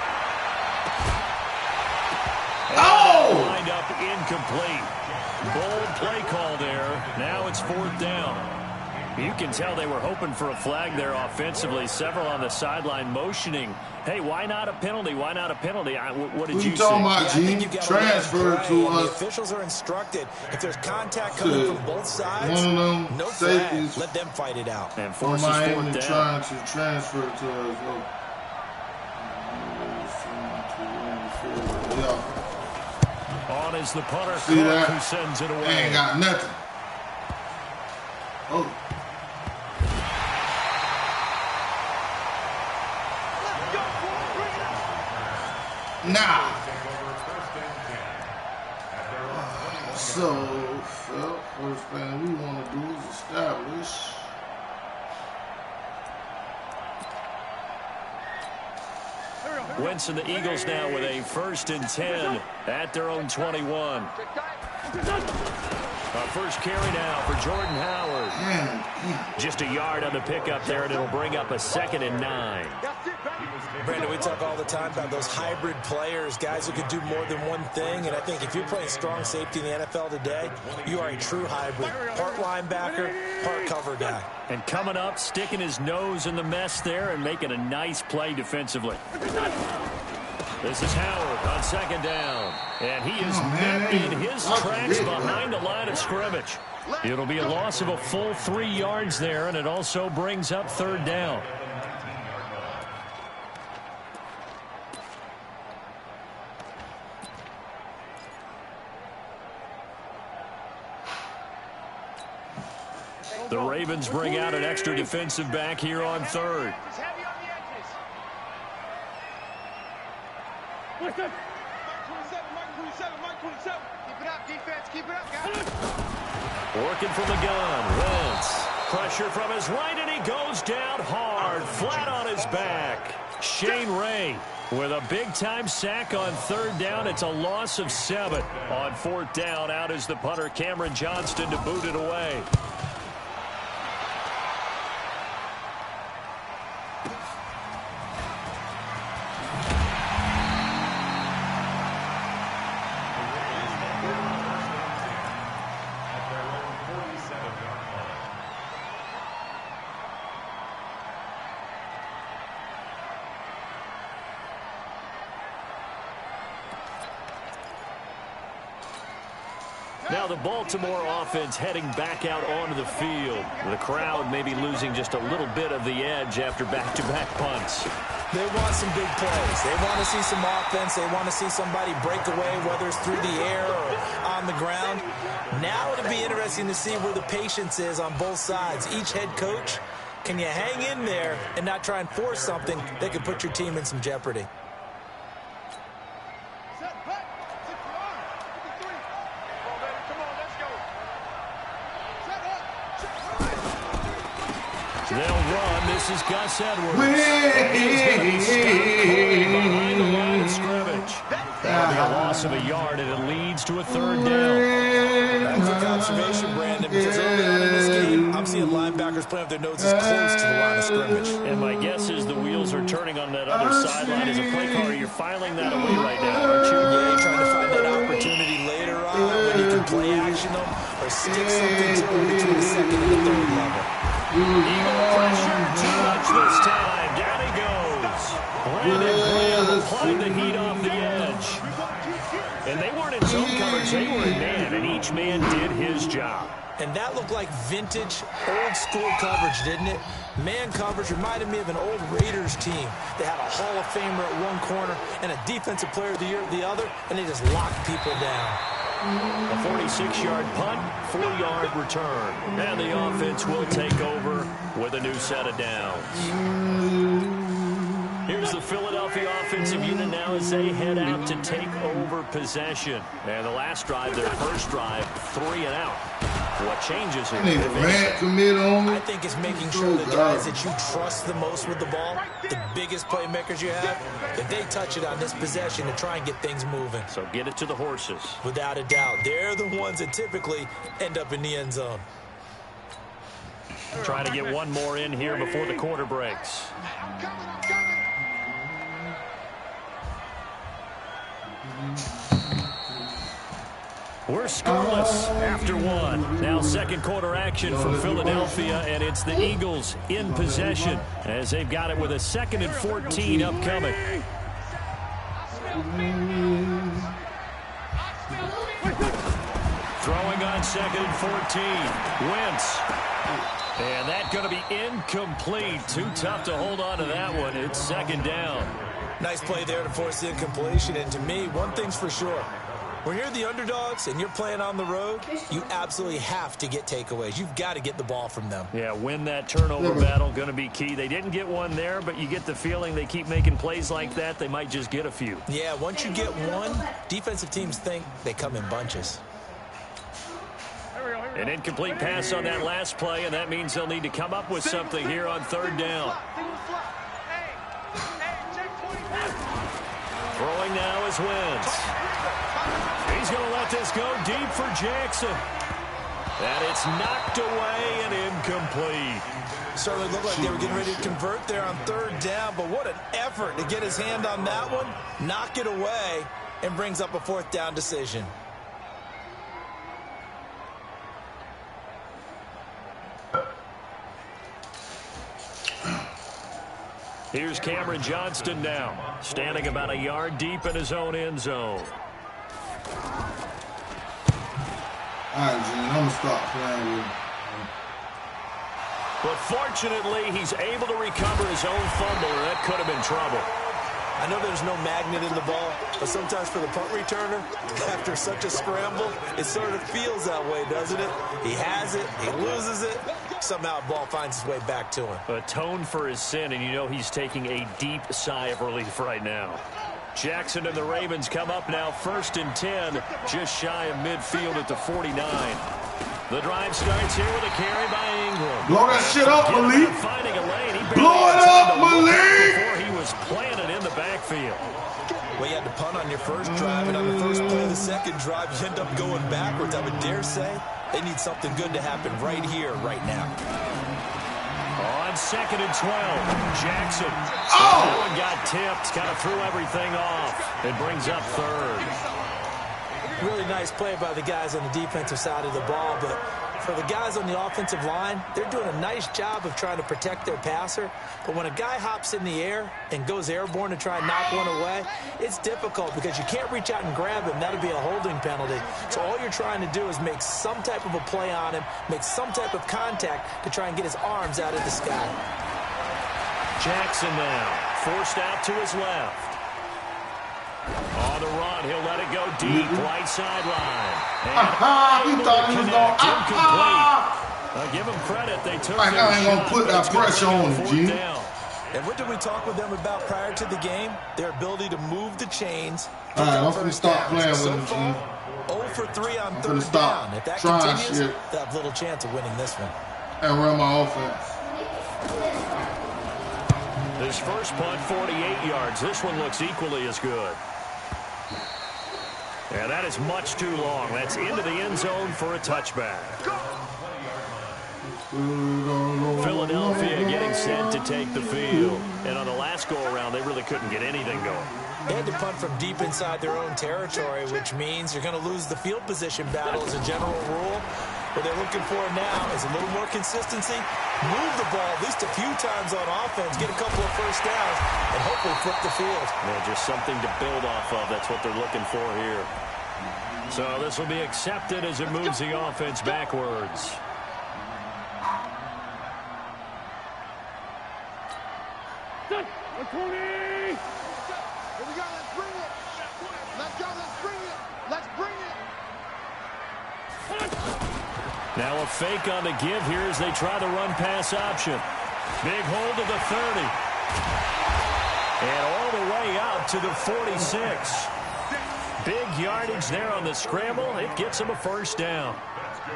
And lined up incomplete. Bold play call there. Now it's 4th down. You can tell they were hoping for a flag there offensively. Several on the sideline motioning, hey, why not a penalty? Why not a penalty? What did you talking see? about, G? Transfer to us. The officials are instructed. If there's contact coming from both sides, one of them no flag. safeties. Let them fight it out. And For forces 4th Miami down. trying to transfer to us. On is the punter, See Cook, that? who sends it away. Ain't got nothing. Oh. Nah. So, first thing we want to do is establish. Wentz and the Eagles now with a 1st and 10 at their own 21. Our first carry now for Jordan Howard. Just a yard on the pickup there, and it'll bring up a 2nd and 9. Brandon, we talk all the time about those hybrid players, guys who can do more than one thing. And I think if you're playing strong safety in the NFL today, you are a true hybrid. Part linebacker, part cover guy. And coming up, sticking his nose in the mess there and making a nice play defensively. This is Howard on 2nd down. And he is met in his tracks behind the line of scrimmage. It'll be a loss of a full 3 yards there, and it also brings up 3rd down. The Ravens bring out an extra defensive back here on 3rd. Mike 27, Mike 27, Mike 27. Keep it up, defense. Keep it up, guys. Working from the gun. Wentz. Pressure from his right, and he goes down hard, flat on his back. Shane Ray with a big-time sack on 3rd down. It's a loss of 7. On 4th down, out is the punter, Cameron Johnston, to boot it away. Now the Baltimore offense heading back out onto the field. The crowd maybe losing just a little bit of the edge after back-to-back punts. They want some big plays. They want to see some offense. They want to see somebody break away, whether it's through the air or on the ground. Now it'll be interesting to see where the patience is on both sides. Each head coach, can you hang in there and not try and force something that could put your team in some jeopardy? They'll run. This is Gus Edwards. He's going to be behind the line of scrimmage. That'll be a loss of a yard, and it leads to a 3rd down. That's a conservation, Brandon, because early on in this game, I'm seeing linebackers playing with their noses close to the line of scrimmage. And my guess is the wheels are turning on that other sideline as a play caller. You're filing that away right now, aren't you? Yeah, you're trying to find that opportunity later on when you can play action them or stick something to them between the 2nd and the 3rd level. Eagle pressure, too much this time. Down he goes. Brandon Graham applying the heat off the edge. And they weren't in zone coverage, they were in man, and each man did his job. And that looked like vintage, old-school coverage, didn't it? Man coverage reminded me of an old Raiders team. They had a Hall of Famer at one corner and a Defensive Player of the Year at the other, and they just locked people down. A 46-yard punt, 4-yard return. And the offense will take over with a new set of downs. Here's the Philadelphia offensive unit now as they head out to take over possession. And the last drive, their first drive, 3 and out. What changes here? I think it's making sure the guys that you trust the most with the ball, the biggest playmakers you have, that they touch it on this possession to try and get things moving. So get it to the horses. Without a doubt. They're the ones that typically end up in the end zone. Try to get one more in here before the quarter breaks. We're scoreless after one. Now second quarter action for Philadelphia, and it's the Eagles in possession as they've got it with a 2nd and 14 upcoming. Throwing on 2nd and 14. Wentz. And that's going to be incomplete. Too tough to hold on to that one. It's 2nd down. Nice play there to force the incompletion. And to me, one thing's for sure. When you're the underdogs and you're playing on the road, you absolutely have to get takeaways. You've got to get the ball from them. Yeah, win that turnover battle, going to be key. They didn't get one there, but you get the feeling they keep making plays like that, they might just get a few. Yeah, once you get one, defensive teams think they come in bunches. An incomplete pass on that last play, and that means they'll need to come up with something here on 3rd down. Throwing now is Wentz. He's going to let this go deep for Jackson. And it's knocked away and incomplete. Certainly looked like they were getting ready to convert there on 3rd down, but what an effort to get his hand on that one, knock it away, and brings up a 4th down decision. Here's Cameron Johnston now, standing about a yard deep in his own end zone. All right, Gene, I'm going to stop playing with him. But fortunately, he's able to recover his own fumble, or that could have been trouble. I know there's no magnet in the ball, but sometimes for the punt returner, after such a scramble, it sort of feels that way, doesn't it? He has it, he loses it, somehow the ball finds its way back to him. Atone for his sin, and you know he's taking a deep sigh of relief right now. Jackson and the Ravens come up now 1st and 10, just shy of midfield at the 49. The drive starts here with a carry by Ingram. Blow that shit up, Malik. Finding a lane. He Blow it up, Malik. Before he was planted in the backfield. Well, you had to punt on your first drive, and on the first play of the second drive, you end up going backwards. I would dare say they need something good to happen right here, right now. On 2nd and 12, Jackson. Oh! That one got tipped, kind of threw everything off. It brings up 3rd. Really nice play by the guys on the defensive side of the ball, but for the guys on the offensive line, they're doing a nice job of trying to protect their passer. But when a guy hops in the air and goes airborne to try and knock one away, it's difficult because you can't reach out and grab him. That'll be a holding penalty. So all you're trying to do is make some type of a play on him, make some type of contact to try and get his arms out of the sky. Jackson now, forced out to his left. On the run, he'll let it go deep, right sideline. He thought he was going to give him credit. They took I ain't going to put that pressure on him, G. And what did we talk with them about prior to the game? Their ability to move the chains. All right, I'm going to stop playing with him, G. 0 for 3 on 3rd down. If that continues, they'll have little chance of winning this one. And run my offense. This first punt, 48 yards. This one looks equally as good. And that is much too long. That's into the end zone for a touchback. Philadelphia getting set to take the field. And on the last go-around, they really couldn't get anything going. They had to punt from deep inside their own territory, which means you're going to lose the field position battle as a general rule. What they're looking for now is a little more consistency, move the ball at least a few times on offense, get a couple of first downs, and hopefully flip the field. Yeah, just something to build off of. That's what they're looking for here. So this will be accepted as it moves the offense backwards. Here we go, let's bring it. Let's go, let's bring it. Let's bring it. Now a fake on the give here as they try the run-pass option. Big hold to the 30. And all the way out to the 46. Big yardage there on the scramble. It gets him a first down.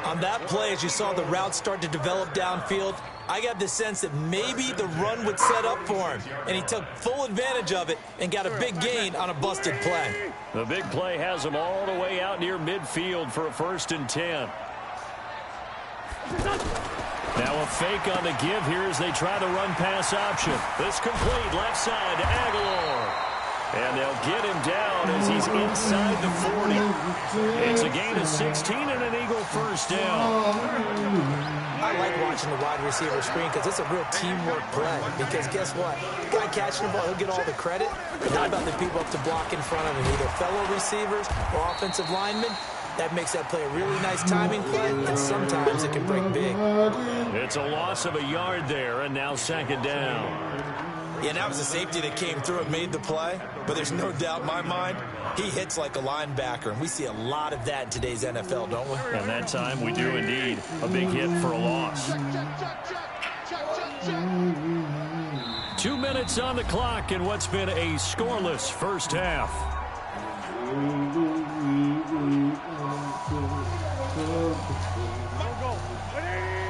On that play, as you saw the route start to develop downfield, I got the sense that maybe the run would set up for him. And he took full advantage of it and got a big gain on a busted play. The big play has him all the way out near midfield for a 1st and 10. Now a fake on the give here as they try the run-pass option. This complete left side to Aguilar. And they'll get him down as he's inside the 40. It's a gain of 16 and an Eagle first down. I like watching the wide receiver screen because it's a real teamwork play. Because guess what? The guy catching the ball, he'll get all the credit. But how about the people up to block in front of him, either fellow receivers or offensive linemen? That makes that play a really nice timing play, and sometimes it can break big. It's a loss of a yard there, and now 2nd down. Yeah, and that was a safety that came through and made the play. But there's no doubt in my mind, he hits like a linebacker. And we see a lot of that in today's NFL, don't we? And that time we do indeed. A big hit for a loss. 2 minutes on the clock in what's been a scoreless first half.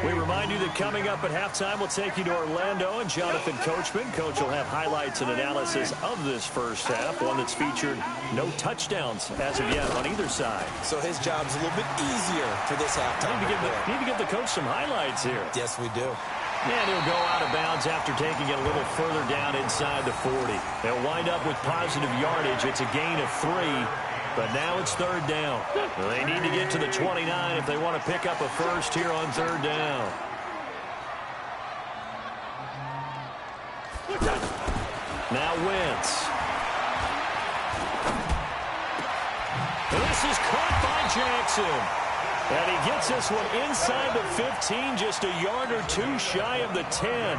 We remind you that coming up at halftime, we'll take you to Orlando and Jonathan Coachman. Coach will have highlights and analysis of this first half, one that's featured no touchdowns as of yet on either side. So his job's a little bit easier for this halftime. Need to give the coach some highlights here. Yes, we do. And he'll go out of bounds after taking it a little further down inside the 40. They'll wind up with positive yardage. It's a gain of 3. But now it's 3rd down. They need to get to the 29 if they want to pick up a first here on 3rd down. Now Wentz. This is caught by Jackson. And he gets this one inside the 15, just a yard or 2 shy of the 10.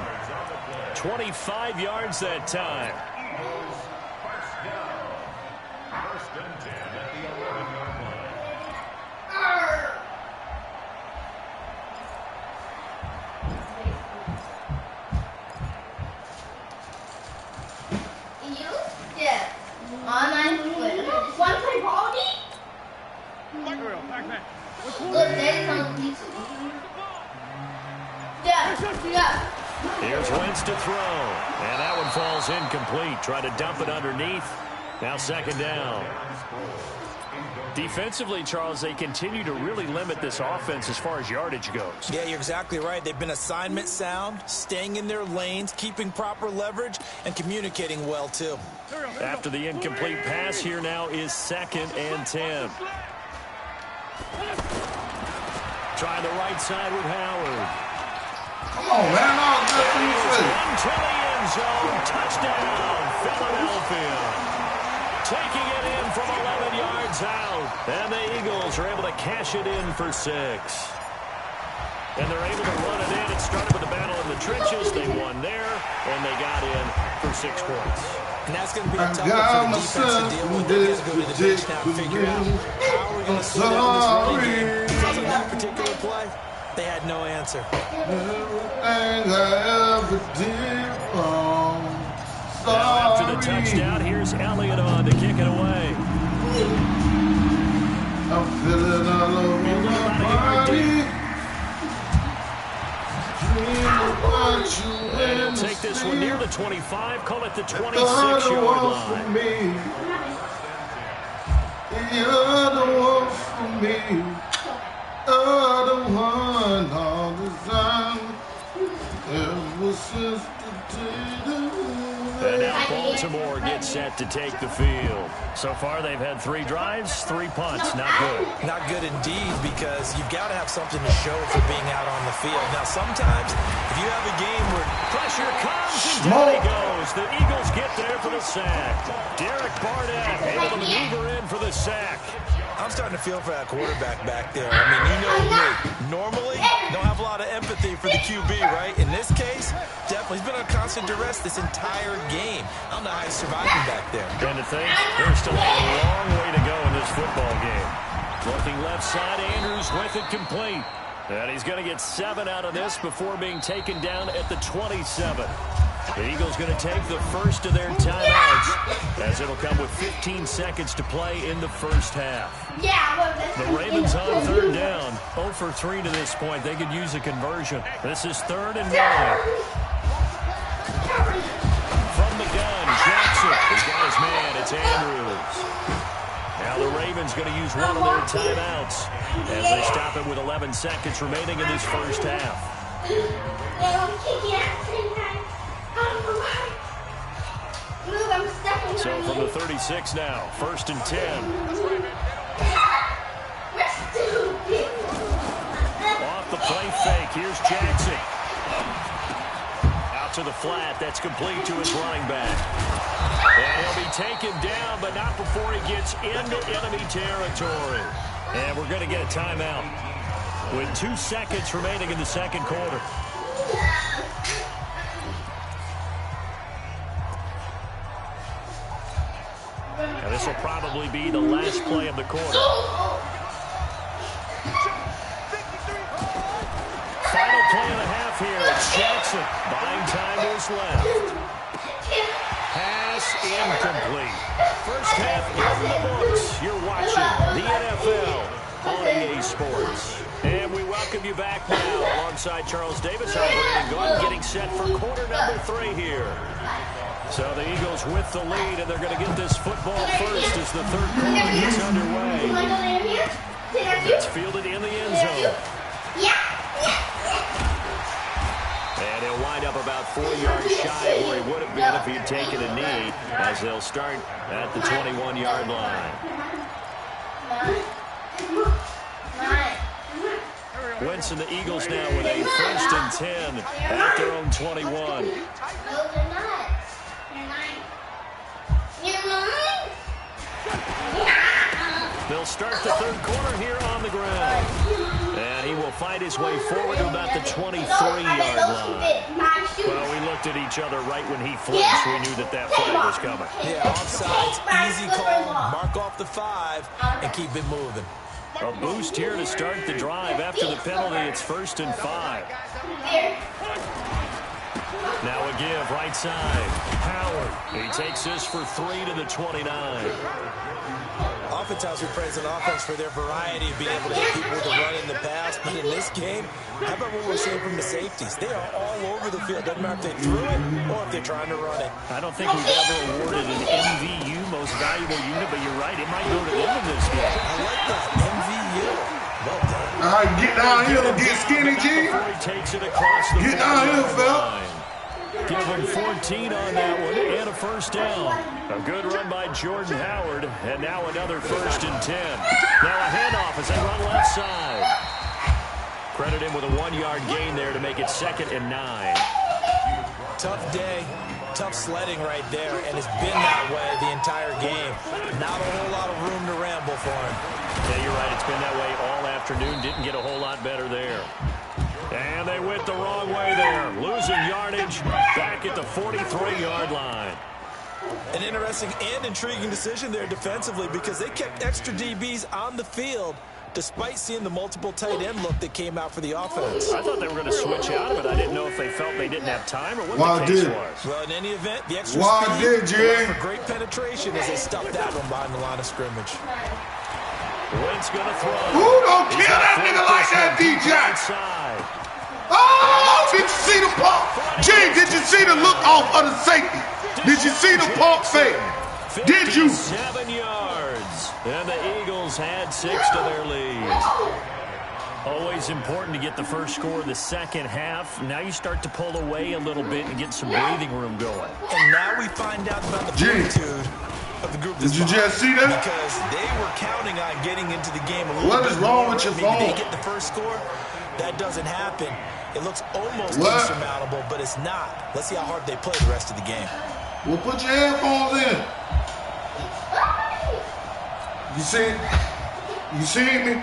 25 yards that time. Here's Wentz to throw. And that one falls incomplete. Try to dump it underneath. Now 2nd down. Defensively, Charles, they continue to really limit this offense as far as yardage goes. Yeah, you're exactly right. They've been assignment sound, staying in their lanes, keeping proper leverage, and communicating well, too. After the incomplete pass, here now is 2nd and 10. Try the right side with Howard. Come on, man. Into the end zone. Touchdown, Philadelphia. Taking it in from 11 yards out. And the Eagles are able to cash it in for 6. And they're able to run it in. It started with a battle in the trenches. They won there, and they got in for 6 points. And that's going to be a tough one for the defense to deal with. They're going to go to the bench now and figure out how we're going to slow down this running game. Because on that particular play, they had no answer. Now after the touchdown, here's Elliott on to kick it away. I'm feeling all over my body. And he'll take this one near the 25, call it the 26-yard line. You're the one for me. You're the one all the time. Ever since the day. And now Baltimore gets set to take the field. So far, they've had 3 drives, 3 punts. Not good. Not good indeed, because you've got to have something to show for being out on the field. Now, sometimes, if you have a game where pressure comes and down he goes. The Eagles get there for the sack. Derek Barnett able to maneuver in for the sack. I'm starting to feel for that quarterback back there. I mean, you know me. Normally, don't have a lot of empathy for the QB, right? In this case, definitely. He's been on constant duress this entire game. I don't know how he's surviving back there. And to think, there's still a long way to go in this football game. Looking left side, Andrews with it complete. And he's going to get 7 out of this before being taken down at the 27. The Eagles going to take the first of their timeouts, as it'll come with 15 seconds to play in the first half. The Ravens on third down, 0 for 3 to this point. They could use a conversion. This is 3rd and 9. From the gun, Jackson has got his man. It's Andrews. Now the Ravens going to use one of their timeouts as they stop it with 11 seconds remaining in this first half. So from the 36 now, 1st and 10. Off the play fake, here's Jackson. Out to the flat, that's complete to his running back. And he'll be taken down, but not before he gets into enemy territory. And we're going to get a timeout with 2 seconds remaining in the second quarter. And this will probably be the last play of the quarter. Final play of the half here. It's Jackson buying time to his left. Pass incomplete. First half in the books. You're watching the NFL on EA Sports. And we welcome you back now alongside Charles Davis. I'm Brandon Gordon getting set for quarter number 3 here. So the Eagles with the lead, and they're going to get this football first as the third quarter gets underway. It's fielded in the end zone. And he'll wind up about 4 yards shy of where he would have been if he'd taken a knee, as they'll start at the 21-yard line. Wentz and the Eagles now with a 1st and 10 at their own 21. They'll start the third quarter here on the ground. And he will fight his way forward to about the 23-yard line. Well, we looked at each other right when he flinched. We knew that flag was coming. Yeah, offsides, easy call, mark off the 5, and keep it moving. A boost here to start the drive. After the penalty, it's 1st and 5. Now a give, right side. Howard, he takes this for 3 to the 29. Oftentimes we praise an offense for their variety of being able to hit people with the run in the pass. But in this game, how about what we're seeing from the safeties? They are all over the field. Doesn't matter if they threw it or if they're trying to run it. I don't think we've ever awarded an MVU, most valuable unit, but you're right. It might go to them in this game. I like that. MVU. Well done. All right, get down here and get skinny, G. Before he takes it across the get down here, fella. Give him 14 on that one and a 1st down. A good run by Jordan Howard, and now another 1st and 10. Now a handoff as they run left side. Credit him with a 1-yard gain there to make it 2nd and 9. Tough day, tough sledding right there, and it's been that way the entire game. Not a whole lot of room to ramble for him. Yeah, you're right. It's been that way all afternoon. Didn't get a whole lot better there. And they went the wrong way there. Losing yardage back at the 43-yard line. An interesting and intriguing decision there defensively, because they kept extra DBs on the field despite seeing the multiple tight end look that came out for the offense. I thought they were going to switch out of it. I didn't know if they felt they didn't have time or what the case was. Well, in any event, the extra speed for great penetration as they stuffed that one behind the line of scrimmage. Wentz going to throw. Who don't kill that nigga like that, DJ? Oh, did you see the pump? Gee, did you see the look off of the safety? Did you see the pump fake? Did you? 7 yards. And the Eagles had 6 to their lead. Always important to get the first score of the second half. Now you start to pull away a little bit and get some breathing room going. And now we find out about the fortitude of the group. Did you just see that? Because they were counting on getting into the game a little bit. What is wrong more. with your Maybe phone? they get the first score. That doesn't happen. It looks almost insurmountable, but it's not. Let's see how hard they play the rest of the game. Well, put your headphones in. You see? You see me?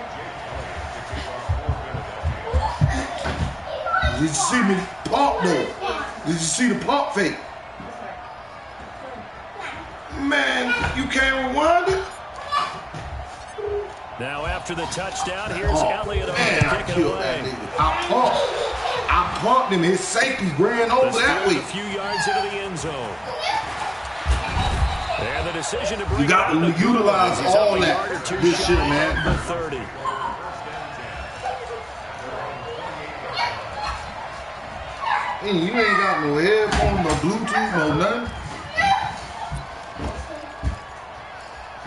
Did you see me pump though? Did you see the pump fake? Man, you can't rewind it? Now after the touchdown, here's Elliott on to kick it away. I pumped him. His safety ran over that way. A few yards into the end zone. And the decision to bring you got to utilize all that this year, man. The 30. Hey, you ain't got no headphones, no Bluetooth, no nothing.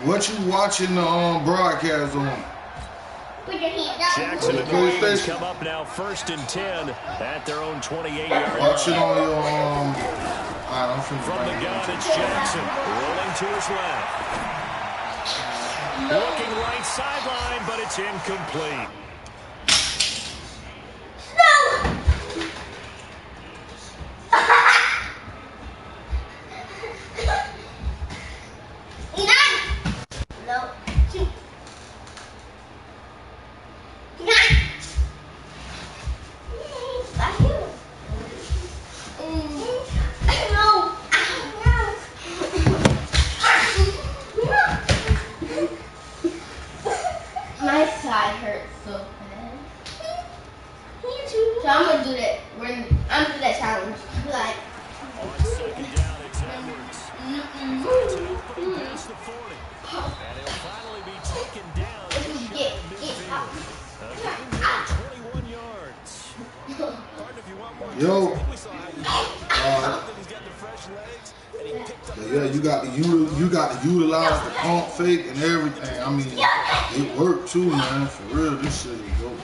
What you watching the broadcast on? Jackson and the Ravens come up now 1st and 10 at their own 28-yard line. Watch it on your From the gun, it's Jackson rolling to his left. Looking right sideline, but it's incomplete. You got to utilize the pump fake and everything. I mean, it worked too, man. For real, this shit is dope.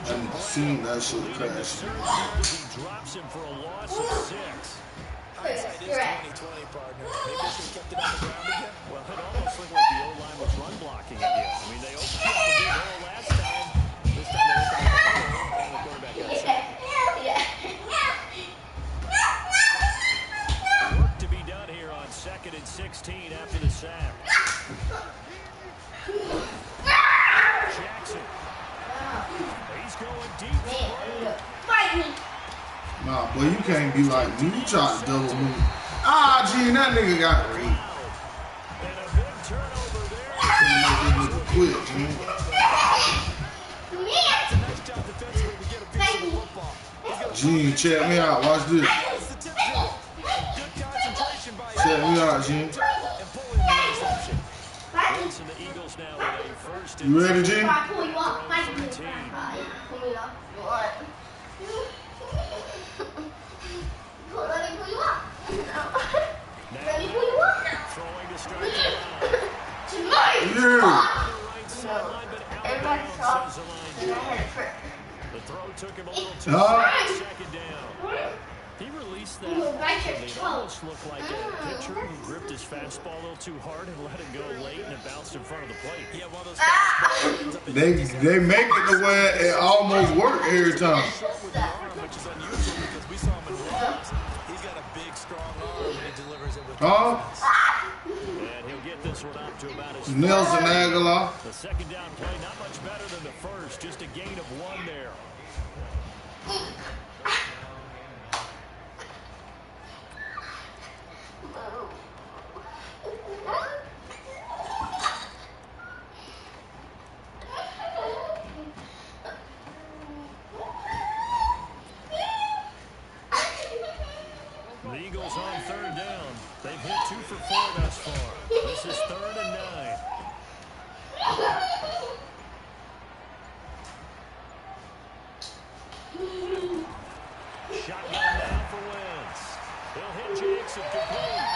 And seen that shit crash. He drops him for a loss of 6. Hindsight is 20/20, partner. Maybe they should have kept it on the ground again. Well, it almost looked like the O-line was run blocking again. I mean, they opened up a big hole last time. This time they opened up a hole and the quarterback got sacked. Work to be done here on 2nd and 16 after the sack. Jackson. He's going deep. Fight me. Nah, boy, you can't be like me. You try to double move. Ah, gee, that nigga got raped. And a big turnover there. Make this nigga quit, man. Gene, check me out. Watch this. Check me out, Gene. You ready, Gene? The throw took him a little too second down. He released that. It almost looked like a pitcher who gripped his fastball a little too hard and let it go late, and it bounced in front of the plate. Yeah, one of those fastballs. They make it the way it almost work every time. Which is unusual because we saw him in Rams. He's got a big, strong arm and he delivers it with confidence. And he'll get this one up to about his Nelson Aguilar. The second down play, not much better than the first, just a gain of 1 there. The Eagles on 3rd down. They've hit 2 for 4 thus far. This is 3rd and 9. Shotgun down for Wentz. He'll hit Jackson complete.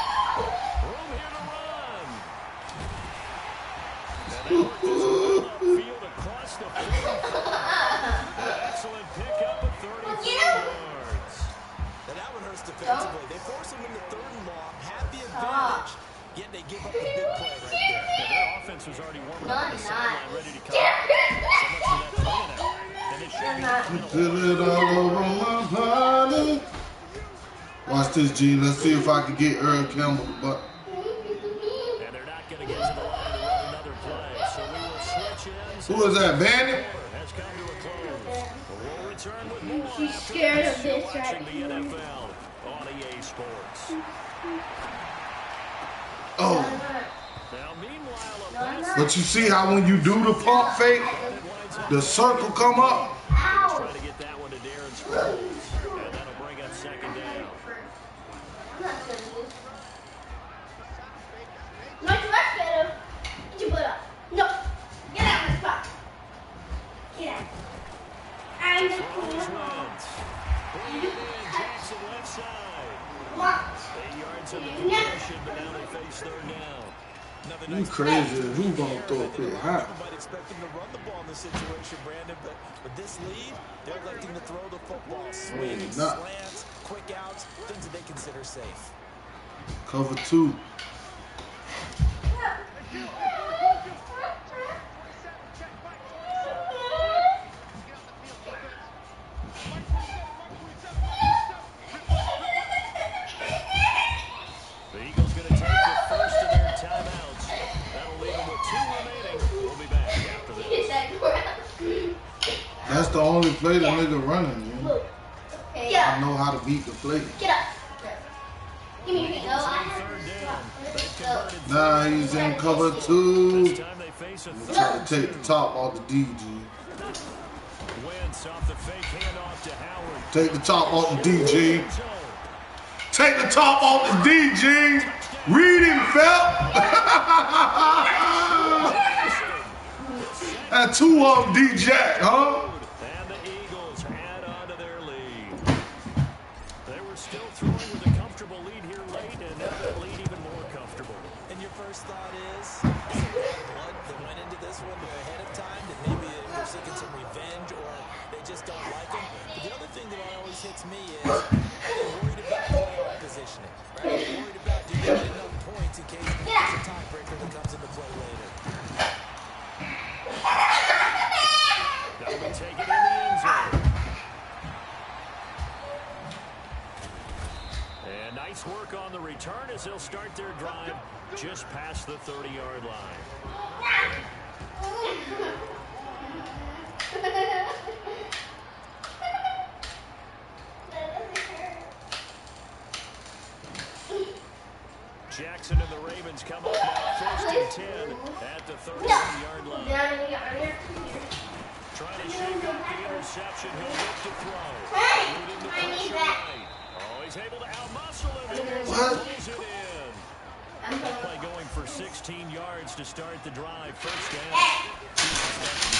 Room here to run. And they work this one upfield across the field. Excellent pickup of 34 yards. And that one hurts defensively. They force him into 3rd and long, have the advantage, yet they give up a big play right there. And their offense was already warming up on the sideline, ready to come out. So much for that plan out. And it should be Feel it all over my body. Watch this, Gene. Let's see if I can get Earl Campbell the butt. And they're not going to get to the line to run another play. So we will switch ends. Who is that, Bandit? Has come to a close. We'll return with more. She's scared of this right Watching the NFL on EA Sports. Oh. Now, meanwhile, But you see how when you do the pump fake, the circle come up? trying to get that one to Darren Sproles. And that'll bring up second down. No, get out of my spot. Get out. I'm the Throws Wentz. Bringing it in, Jackson left side. 8 yards on the conversion, but now they face third down. You crazy. Who gonna throw a pick high? Might expect them to run the ball in this situation, Brandon, but with this lead, they're electing to throw the football. Swings, slants, quick outs, things that they consider safe. Cover 2. The Eagles going to take the first of their timeouts. That'll leave them with 2 remaining. We'll be back after this. That's the only play the nigga running, man. I know how to beat the play. Get up. Give me your Nah, he's in cover 2. This time they face a Try to take the top off the DG. Wentz off the fake handoff to Howard. Take the top off the DG. Take the top off the DG. Read him, Phelps. That 2 of them, D-Jack, huh? And the Eagles add on to their lead. They were still throwing with a comfortable lead here late, and now that lead even more comfortable. And your first thought is blood that went into this one ahead of time, that maybe they're seeking some revenge or they just don't like them. But the other thing that always hits me is they're worried about playoff positioning, right? They're worried about do they get enough points in case there's a tiebreaker that comes into play later. They'll be taking in the end zone. And nice work on the return as they'll start their drive just past the 30-yard line. Jackson and the Ravens come up now, 1st and 10 at the 31-yard line. Trying to shake up the interception. He'll look to throw. Leading the pressure right. Oh, he's able to outmuscle him. And pulls it in. Play going for 16 yards to start the drive. First down.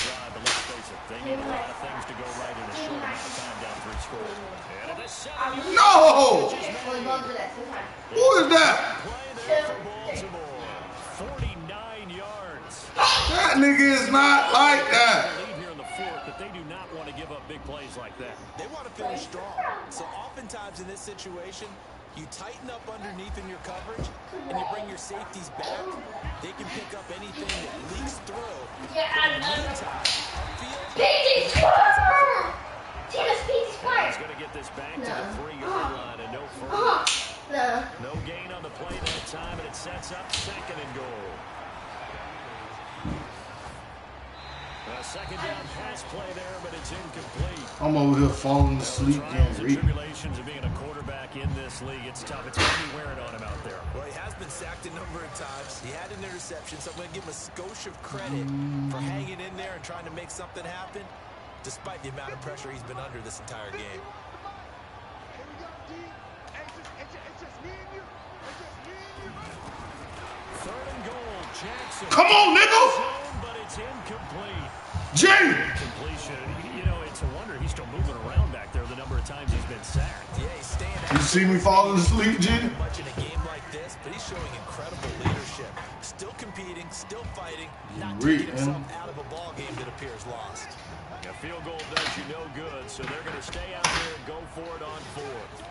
Drive, but let's face it, they need a lot of things to go right in a short amount of time down 3 scores. And it is No! Who is that? play there for Baltimore. 49 yards. That nigga is not like that. Lead here in the 4th, but they do not want to give up big plays like that. They want to finish strong. So oftentimes in this situation, you tighten up underneath in your coverage and you bring your safeties back. They can pick up anything that leaks through. But in the meantime, upfield, He's going to get this back to the 3-yard line and no further. No gain on the play that time, and it sets up 2nd and goal. A 2nd down pass play there, but it's incomplete. I'm over here falling asleep Trials getting and read. tribulations of being a quarterback in this league. It's tough. It's going to be wearing on him out there. well, he has been sacked a number of times. He had an interception, so I'm going to give him a skosh of credit for hanging in there and trying to make something happen, despite the amount of pressure he's been under this entire game. Third and goal, Jackson. Come on, nigga! But it's incomplete. G! Completion. You know, it's a wonder he's still moving around back there the number of times he's been sacked. Yeah, he's staying out. You see me falling asleep, G? Much in a game like this, but he's showing incredible leadership. Still competing, still fighting, not taking himself out of a ball game that appears lost. A field goal does you no good, so they're going to stay out there and go for it on 4th.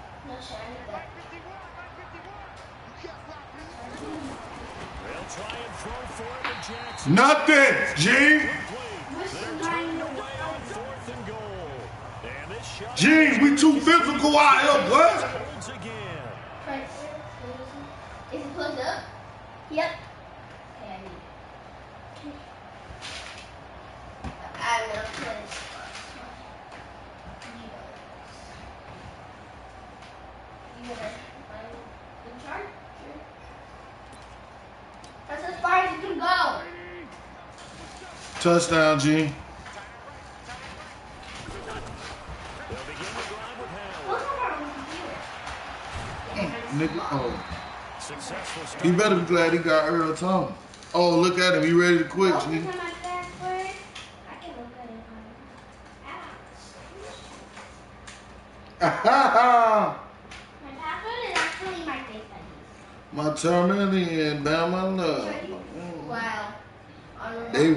They'll try and throw for it to Jackson. Nothing, G! They're turned away on 4th and goal. And this shot G, we too physical out here, what? holds again. Is it closed up? Yep. I will close. You gonna find the charger? Touchdown, G. They'll begin the drive with Howard. Nigga, oh. Successful start. He better be glad he got Earl Thomas. Oh, look at him. He ready to quit, G. I can look at it. Ha ha! My password is actually my face ID. My terminal Bama love. Wow. They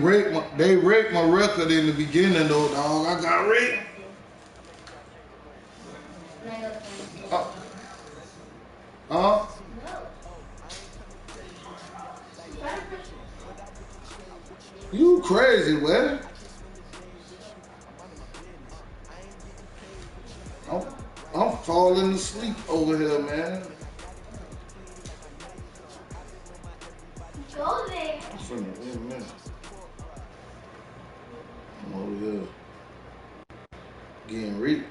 raped my record in the beginning though, dog. I got raped. Huh? You crazy, man. I'm falling asleep over here, man. Go there. I'm finna, wait a minute. I'm over here getting raped.